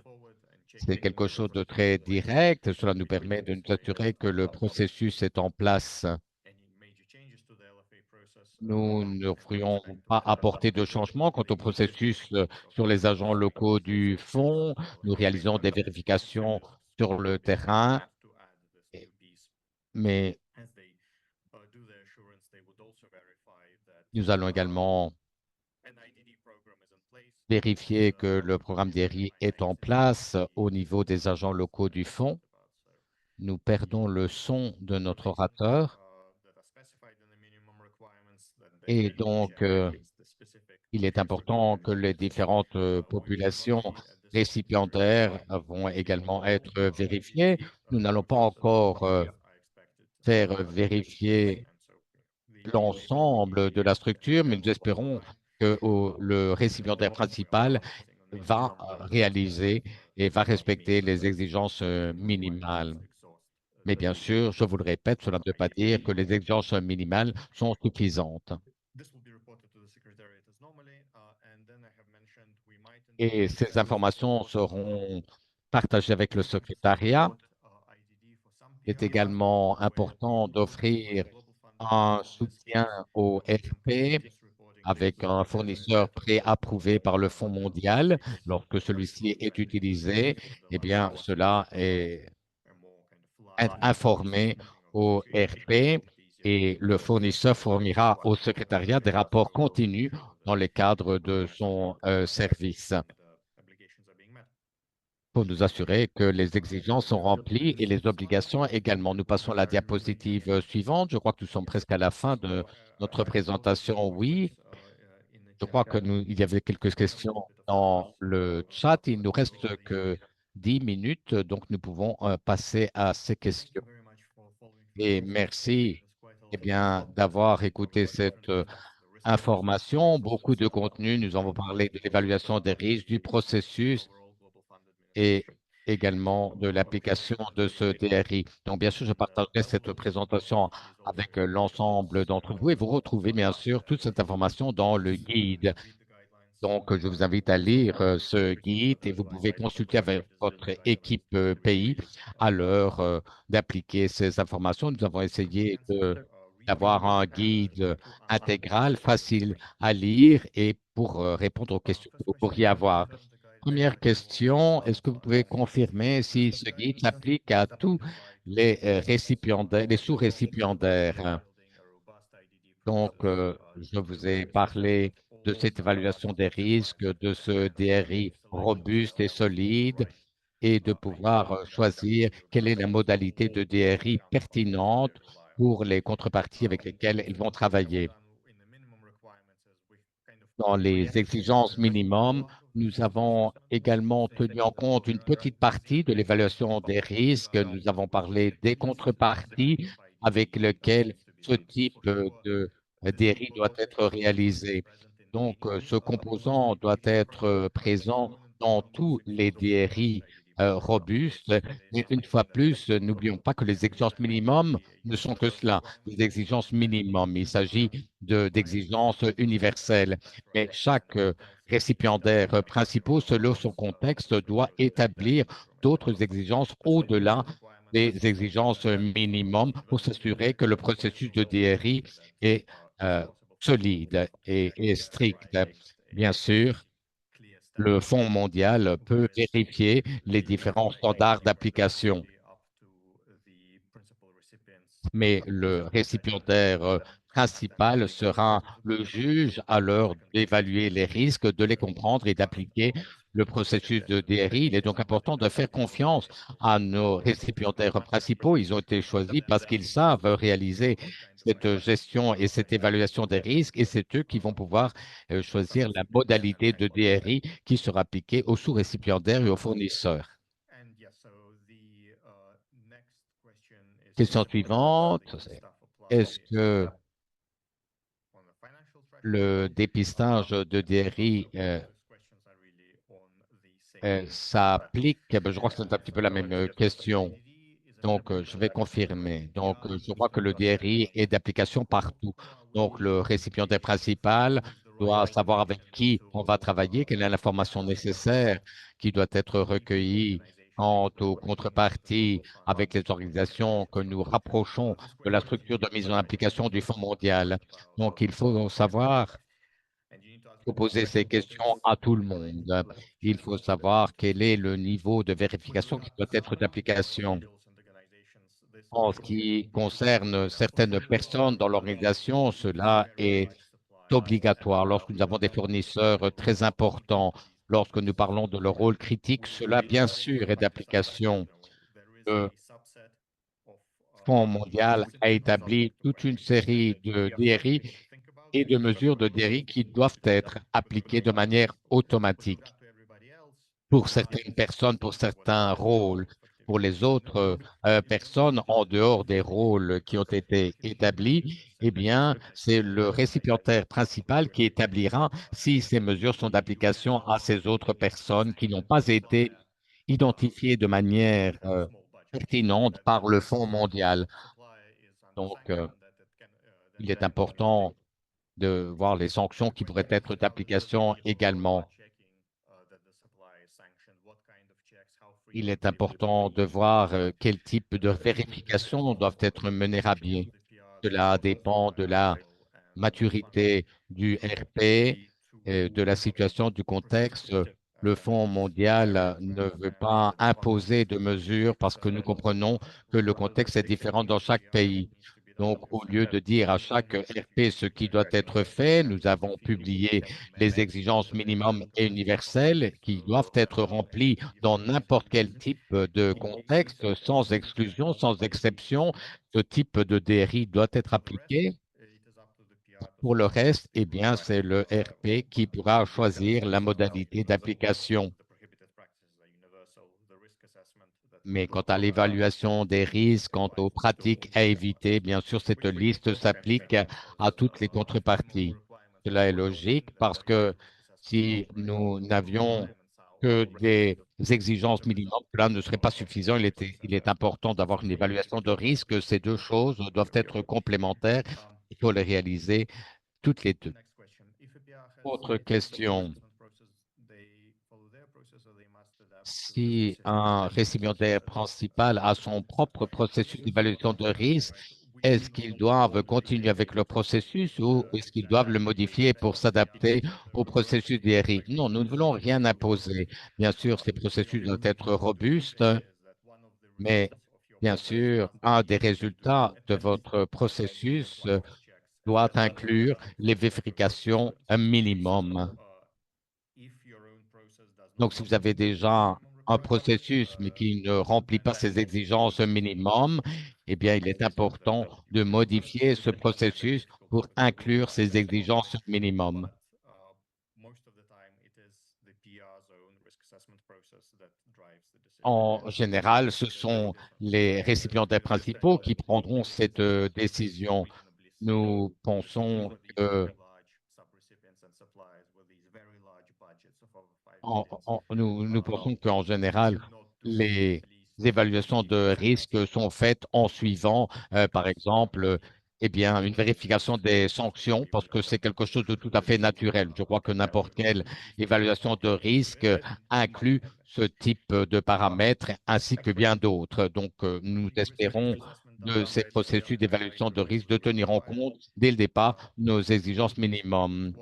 C'est quelque chose de très direct. Cela nous permet de nous assurer que le processus est en place. Nous ne ferions pas apporter de changement quant au processus sur les agents locaux du fonds. Nous réalisons des vérifications sur le terrain, mais nous allons également vérifier que le programme d'ERI est en place au niveau des agents locaux du fonds. Nous perdons le son de notre orateur et donc il est important que les différentes populations récipiendaires vont également être vérifiées. Nous n'allons pas encore faire vérifier l'ensemble de la structure, mais nous espérons que le récipiendaire principal va réaliser et va respecter les exigences minimales. Mais bien sûr, je vous le répète, cela ne veut pas dire que les exigences minimales sont suffisantes. Et ces informations seront partagées avec le secrétariat. Il est également important d'offrir un soutien au RP avec un fournisseur pré-approuvé par le Fonds mondial. Lorsque celui-ci est utilisé, eh bien, cela est informé au RP et le fournisseur fournira au secrétariat des rapports continus dans le cadre de son service pour nous assurer que les exigences sont remplies et les obligations également. Nous passons à la diapositive suivante. Je crois que nous sommes presque à la fin de notre présentation. Oui, je crois que il y avait quelques questions dans le chat. Il nous reste que 10 minutes, donc nous pouvons passer à ces questions. Et merci, d'avoir écouté cette information. Beaucoup de contenu. Nous avons parlé de l'évaluation des risques, du processus et également de l'application de ce DRI. Donc, bien sûr, je partagerai cette présentation avec l'ensemble d'entre vous et vous retrouvez bien sûr toute cette information dans le guide. Donc, je vous invite à lire ce guide et vous pouvez consulter avec votre équipe pays à l'heure d'appliquer ces informations. Nous avons essayé d'avoir un guide intégral, facile à lire et pour répondre aux questions que vous pourriez avoir. Première question, est-ce que vous pouvez confirmer si ce guide s'applique à tous les récipiendaires, les sous-récipiendaires? Donc, je vous ai parlé de cette évaluation des risques, de ce DRI robuste et solide et de pouvoir choisir quelle est la modalité de DRI pertinente pour les contreparties avec lesquelles ils vont travailler. Dans les exigences minimum, nous avons également tenu en compte une petite partie de l'évaluation des risques. Nous avons parlé des contreparties avec lesquelles ce type de DRI doit être réalisé. Donc, ce composant doit être présent dans tous les DRI robustes. Et une fois plus, n'oublions pas que les exigences minimum ne sont que cela, des exigences minimum. Il s'agit d'exigences universelles. Mais chaque récipiendaire principal, selon son contexte, doit établir d'autres exigences au-delà des exigences minimum pour s'assurer que le processus de DRI est euh, solide et strict. Bien sûr, le Fonds mondial peut vérifier les différents standards d'application. mais le récipiendaire principal sera le juge à l'heure d'évaluer les risques, de les comprendre et d'appliquer le processus de DRI. Il est donc important de faire confiance à nos récipiendaires principaux. Ils ont été choisis parce qu'ils savent réaliser cette gestion et cette évaluation des risques et c'est eux qui vont pouvoir choisir la modalité de DRI qui sera appliquée aux sous-récipiendaires et aux fournisseurs. Question suivante, est-ce que le dépistage de DRI s'applique? Ben, je crois que c'est un petit peu la même question. Donc, je vais confirmer. Donc, je crois que le DRI est d'application partout. Donc, le récipiendaire principal doit savoir avec qui on va travailler, quelle est l'information nécessaire qui doit être recueillie quant aux contreparties avec les organisations que nous rapprochons de la structure de mise en application du Fonds mondial. Donc, il faut savoir faut poser ces questions à tout le monde. Il faut savoir quel est le niveau de vérification qui doit être d'application. En ce qui concerne certaines personnes dans l'organisation, cela est obligatoire. Lorsque nous avons des fournisseurs très importants, lorsque nous parlons de leur rôle critique, cela, bien sûr, est d'application. Le Fonds mondial a établi toute une série de DRI et de mesures de DRI qui doivent être appliquées de manière automatique pour certaines personnes, pour certains rôles. Pour les autres personnes en dehors des rôles qui ont été établis, eh bien, c'est le récipiendaire principal qui établira si ces mesures sont d'application à ces autres personnes qui n'ont pas été identifiées de manière pertinente par le Fonds mondial. Donc, il est important de voir les sanctions qui pourraient être d'application également. Il est important de voir quel type de vérifications doivent être menées à bien. Cela dépend de la maturité du RP, de la situation, du contexte. Le Fonds mondial ne veut pas imposer de mesures parce que nous comprenons que le contexte est différent dans chaque pays. Donc, au lieu de dire à chaque RP ce qui doit être fait, nous avons publié les exigences minimum et universelles qui doivent être remplies dans n'importe quel type de contexte, sans exclusion, sans exception. Ce type de DRI doit être appliqué. Pour le reste, eh bien, c'est le RP qui pourra choisir la modalité d'application. Mais quant à l'évaluation des risques, quant aux pratiques à éviter, bien sûr, cette liste s'applique à toutes les contreparties. Cela est logique parce que si nous n'avions que des exigences minimum, cela ne serait pas suffisant. Il est important d'avoir une évaluation de risque. Ces deux choses doivent être complémentaires. Il faut les réaliser toutes les deux. Autre question. Si un récipiendaire principal a son propre processus d'évaluation de risque, est-ce qu'ils doivent continuer avec le processus ou est-ce qu'ils doivent le modifier pour s'adapter au processus DRI? Non, nous ne voulons rien imposer. Bien sûr, ces processus doivent être robustes, mais bien sûr, un des résultats de votre processus doit inclure les vérifications un minimum. Donc, si vous avez déjà un processus, mais qui ne remplit pas ces exigences minimum, eh bien, il est important de modifier ce processus pour inclure ces exigences minimum. En général, ce sont les récipiendaires principaux qui prendront cette décision. Nous pensons que nous pensons qu'en général, les évaluations de risque sont faites en suivant, par exemple, eh bien, une vérification des sanctions, parce que c'est quelque chose de tout à fait naturel. Je crois que n'importe quelle évaluation de risque inclut ce type de paramètres ainsi que bien d'autres. Donc, nous espérons de ces processus d'évaluation de risque de tenir en compte dès le départ nos exigences minimum.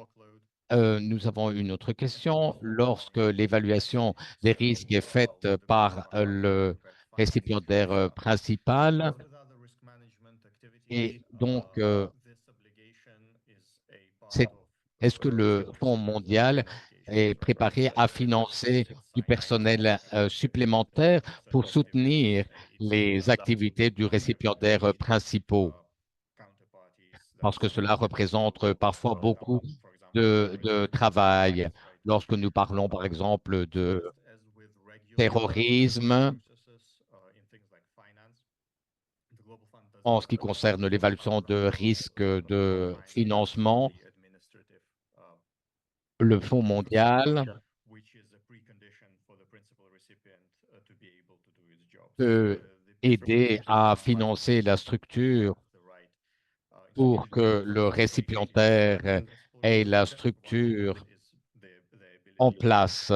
Nous avons une autre question. Lorsque l'évaluation des risques est faite par le récipiendaire principal, Et donc, c'est, est-ce que le Fonds mondial est préparé à financer du personnel supplémentaire pour soutenir les activités du récipiendaire principal? Parce que cela représente parfois beaucoup de travail. Lorsque nous parlons, par exemple, de terrorisme, en ce qui concerne l'évaluation de risque de financement, le Fonds mondial peut aider à financer la structure pour que le récipiendaire ait la structure en place.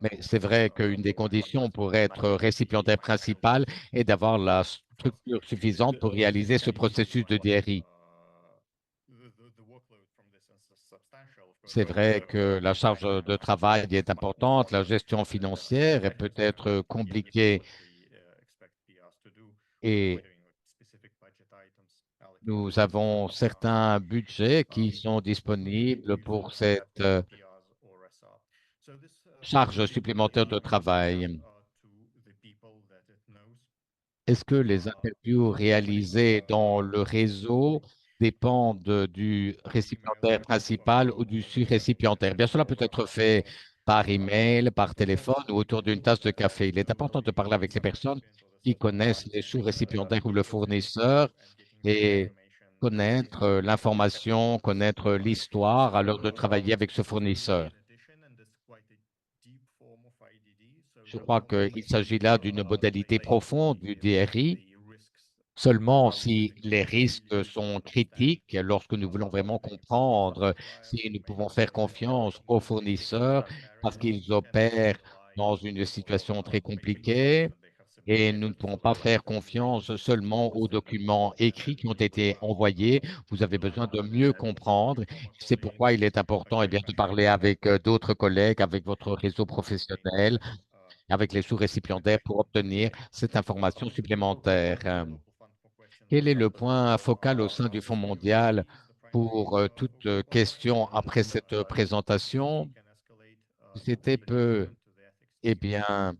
Mais c'est vrai qu'une des conditions pour être récipiendaire principal est d'avoir la structure suffisante pour réaliser ce processus de DRI. C'est vrai que la charge de travail est importante, la gestion financière est peut-être compliquée et nous avons certains budgets qui sont disponibles pour cette charge supplémentaire de travail. Est-ce que les interviews réalisées dans le réseau dépendent du récipiendaire principal ou du sous-récipiendaire? Bien, cela peut être fait par email, par téléphone ou autour d'une tasse de café. Il est important de parler avec les personnes qui connaissent les sous-récipiendaires ou le fournisseur et connaître l'information, connaître l'histoire à l'heure de travailler avec ce fournisseur. Je crois qu'il s'agit là d'une modalité profonde du DRI. Seulement si les risques sont critiques, lorsque nous voulons vraiment comprendre si nous pouvons faire confiance aux fournisseurs parce qu'ils opèrent dans une situation très compliquée et nous ne pouvons pas faire confiance seulement aux documents écrits qui ont été envoyés. Vous avez besoin de mieux comprendre. C'est pourquoi il est important de parler avec d'autres collègues, avec votre réseau professionnel, avec les sous-récipiendaires pour obtenir cette information supplémentaire. Quel est le point focal au sein du Fonds mondial pour toute question après cette présentation? C'était peu, eh bien,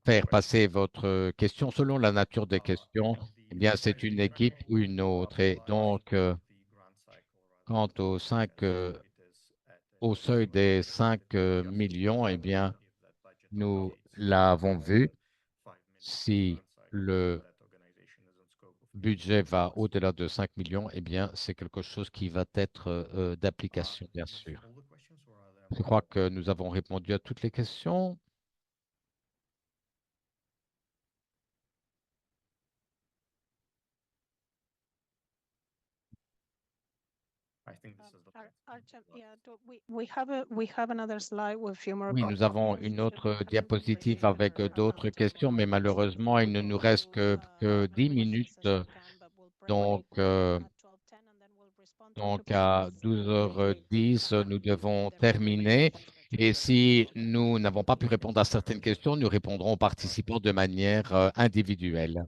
faire passer votre question selon la nature des questions. Eh bien, c'est une équipe ou une autre. Et donc, quant au seuil des 5 millions, eh bien, nous l'avons vu. Si le budget va au-delà de 5 millions, eh bien, c'est quelque chose qui va être d'application, bien sûr. Je crois que nous avons répondu à toutes les questions. Artem, yeah, we have another slide with few more Oui, nous avons questions. une autre diapositive avec d'autres questions, mais malheureusement, il ne nous reste que 10 minutes. Donc, à 12h10, nous devons terminer. Et si nous n'avons pas pu répondre à certaines questions, nous répondrons aux participants de manière individuelle.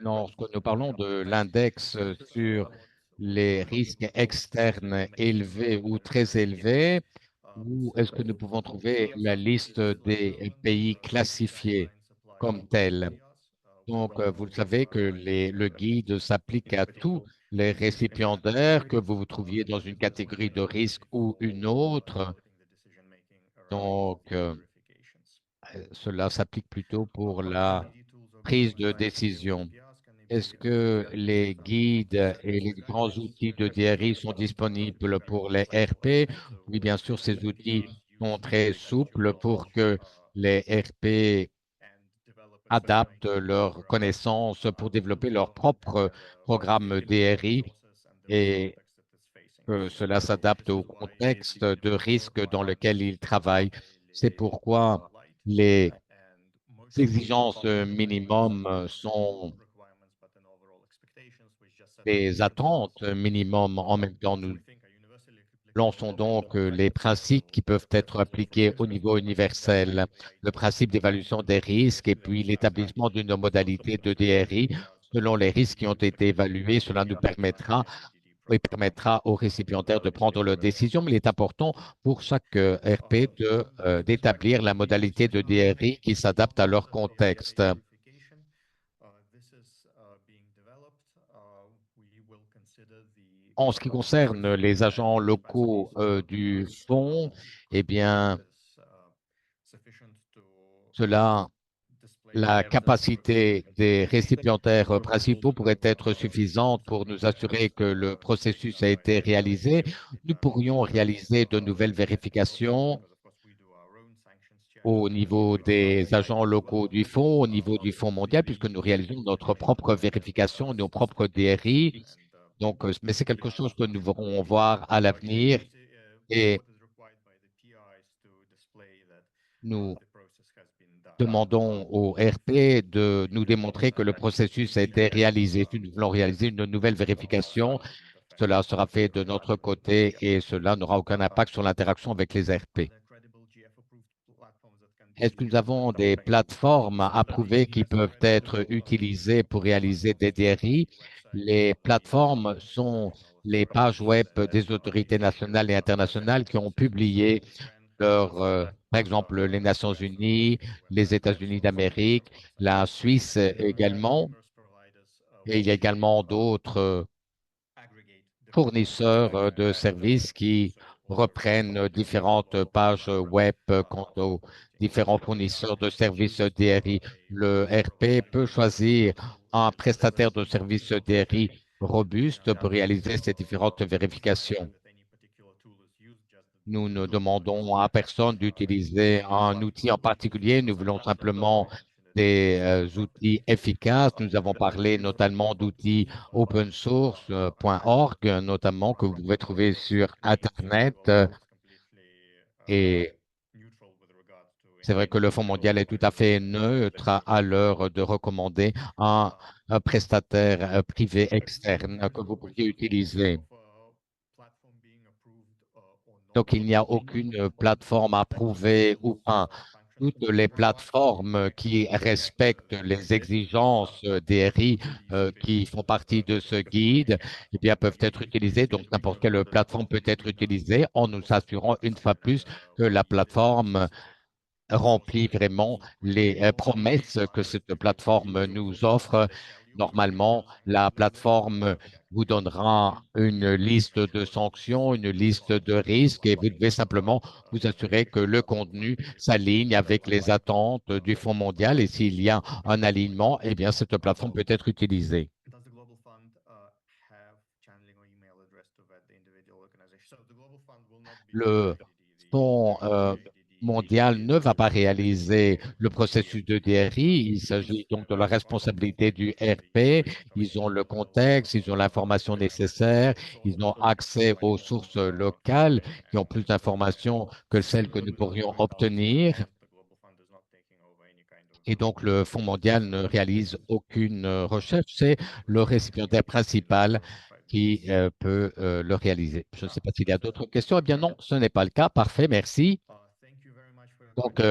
Lorsque nous parlons de l'index sur les risques externes élevés ou très élevés, où est-ce que nous pouvons trouver la liste des pays classifiés comme tels? Donc, vous le savez que le guide s'applique à tous les récipiendaires, que vous vous trouviez dans une catégorie de risque ou une autre. Donc, cela s'applique plutôt pour la prise de décision. Est-ce que les guides et les grands outils de DRI sont disponibles pour les RP? Oui, bien sûr, ces outils sont très souples pour que les RP adaptent leurs connaissances pour développer leur propre programme DRI et que cela s'adapte au contexte de risque dans lequel ils travaillent. C'est pourquoi les exigences minimum sont des attentes minimum. En même temps, lançons donc les principes qui peuvent être appliqués au niveau universel, le principe d'évaluation des risques et puis l'établissement d'une modalité de DRI selon les risques qui ont été évalués. Cela nous permettra et permettra aux récipiendaires de prendre leurs décisions, mais il est important pour chaque RP d'établir la modalité de DRI qui s'adapte à leur contexte. En ce qui concerne les agents locaux du fonds, eh bien, cela, la capacité des récipiendaires principaux pourrait être suffisante pour nous assurer que le processus a été réalisé. Nous pourrions réaliser de nouvelles vérifications au niveau des agents locaux du fonds, au niveau du Fonds mondial, puisque nous réalisons notre propre vérification, nos propres DRI. Donc, mais c'est quelque chose que nous pourrons voir à l'avenir et nous demandons au RP de nous démontrer que le processus a été réalisé. Si nous voulons réaliser une nouvelle vérification, cela sera fait de notre côté et cela n'aura aucun impact sur l'interaction avec les RP. Est-ce que nous avons des plateformes approuvées qui peuvent être utilisées pour réaliser des DRI? Les plateformes sont les pages web des autorités nationales et internationales qui ont publié par exemple, les Nations Unies, les États-Unis d'Amérique, la Suisse également, et il y a également d'autres fournisseurs de services qui reprennent différentes pages web quant aux différents fournisseurs de services DRI. Le RP peut choisir un prestataire de services DRI robuste pour réaliser ces différentes vérifications. Nous ne demandons à personne d'utiliser un outil en particulier. Nous voulons simplement des outils efficaces. Nous avons parlé notamment d'outils open source.org, notamment que vous pouvez trouver sur Internet. Et c'est vrai que le Fonds mondial est tout à fait neutre à l'heure de recommander un prestataire privé externe que vous pourriez utiliser. Donc, il n'y a aucune plateforme approuvée ou pas. Toutes les plateformes qui respectent les exigences DRI qui font partie de ce guide, eh bien, peuvent être utilisées. Donc, n'importe quelle plateforme peut être utilisée en nous assurant une fois plus que la plateforme remplit vraiment les promesses que cette plateforme nous offre. Normalement, la plateforme vous donnera une liste de sanctions, une liste de risques et vous devez simplement vous assurer que le contenu s'aligne avec les attentes du Fonds mondial et s'il y a un alignement, eh bien, cette plateforme peut être utilisée. Le Fonds mondial ne va pas réaliser le processus de DRI. Il s'agit donc de la responsabilité du RP. Ils ont le contexte, ils ont l'information nécessaire, ils ont accès aux sources locales qui ont plus d'informations que celles que nous pourrions obtenir. Et donc, le Fonds mondial ne réalise aucune recherche. C'est le récipiendaire principal qui peut le réaliser. Je ne sais pas s'il y a d'autres questions. Eh bien non, ce n'est pas le cas. Parfait, merci. Donc,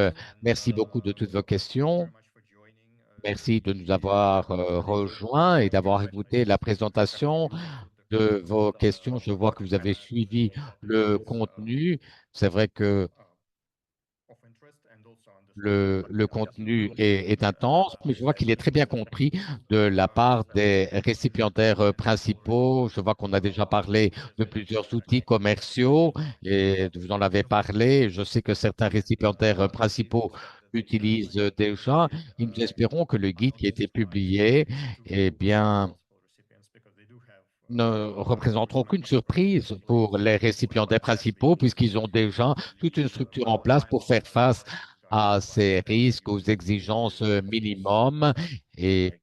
merci beaucoup de toutes vos questions. Merci de nous avoir rejoints et d'avoir écouté la présentation de vos questions. Je vois que vous avez suivi le contenu. C'est vrai que le contenu est intense, mais je vois qu'il est très bien compris de la part des récipiendaires principaux. Je vois qu'on a déjà parlé de plusieurs outils commerciaux et vous en avez parlé. Je sais que certains récipiendaires principaux utilisent déjà. Et nous espérons que le guide qui a été publié, eh bien, ne représenteront aucune surprise pour les récipiendaires principaux puisqu'ils ont déjà toute une structure en place pour faire face à ces risques, aux exigences minimum et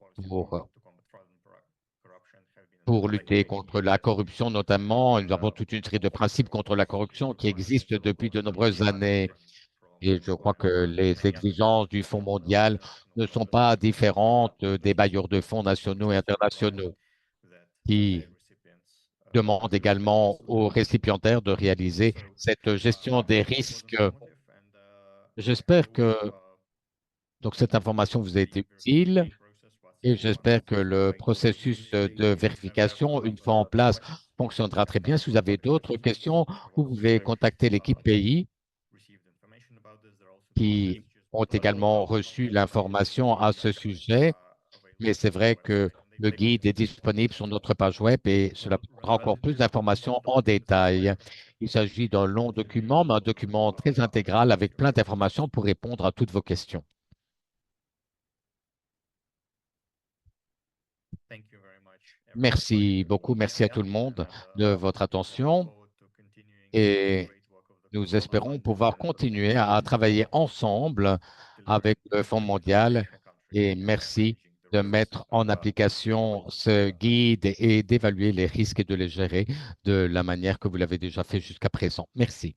pour lutter contre la corruption notamment. Nous avons toute une série de principes contre la corruption qui existent depuis de nombreuses années. Et je crois que les exigences du Fonds mondial ne sont pas différentes des bailleurs de fonds nationaux et internationaux qui demande également aux récipiendaires de réaliser cette gestion des risques. J'espère que donc, cette information vous a été utile et j'espère que le processus de vérification, une fois en place, fonctionnera très bien. Si vous avez d'autres questions, vous pouvez contacter l'équipe pays qui ont également reçu l'information à ce sujet. Mais c'est vrai que le guide est disponible sur notre page web et cela prendra encore plus d'informations en détail. Il s'agit d'un long document, mais un document très intégral avec plein d'informations pour répondre à toutes vos questions. Merci beaucoup. Merci à tout le monde de votre attention et nous espérons pouvoir continuer à travailler ensemble avec le Fonds mondial et merci de mettre en application ce guide et d'évaluer les risques et de les gérer de la manière que vous l'avez déjà fait jusqu'à présent. Merci.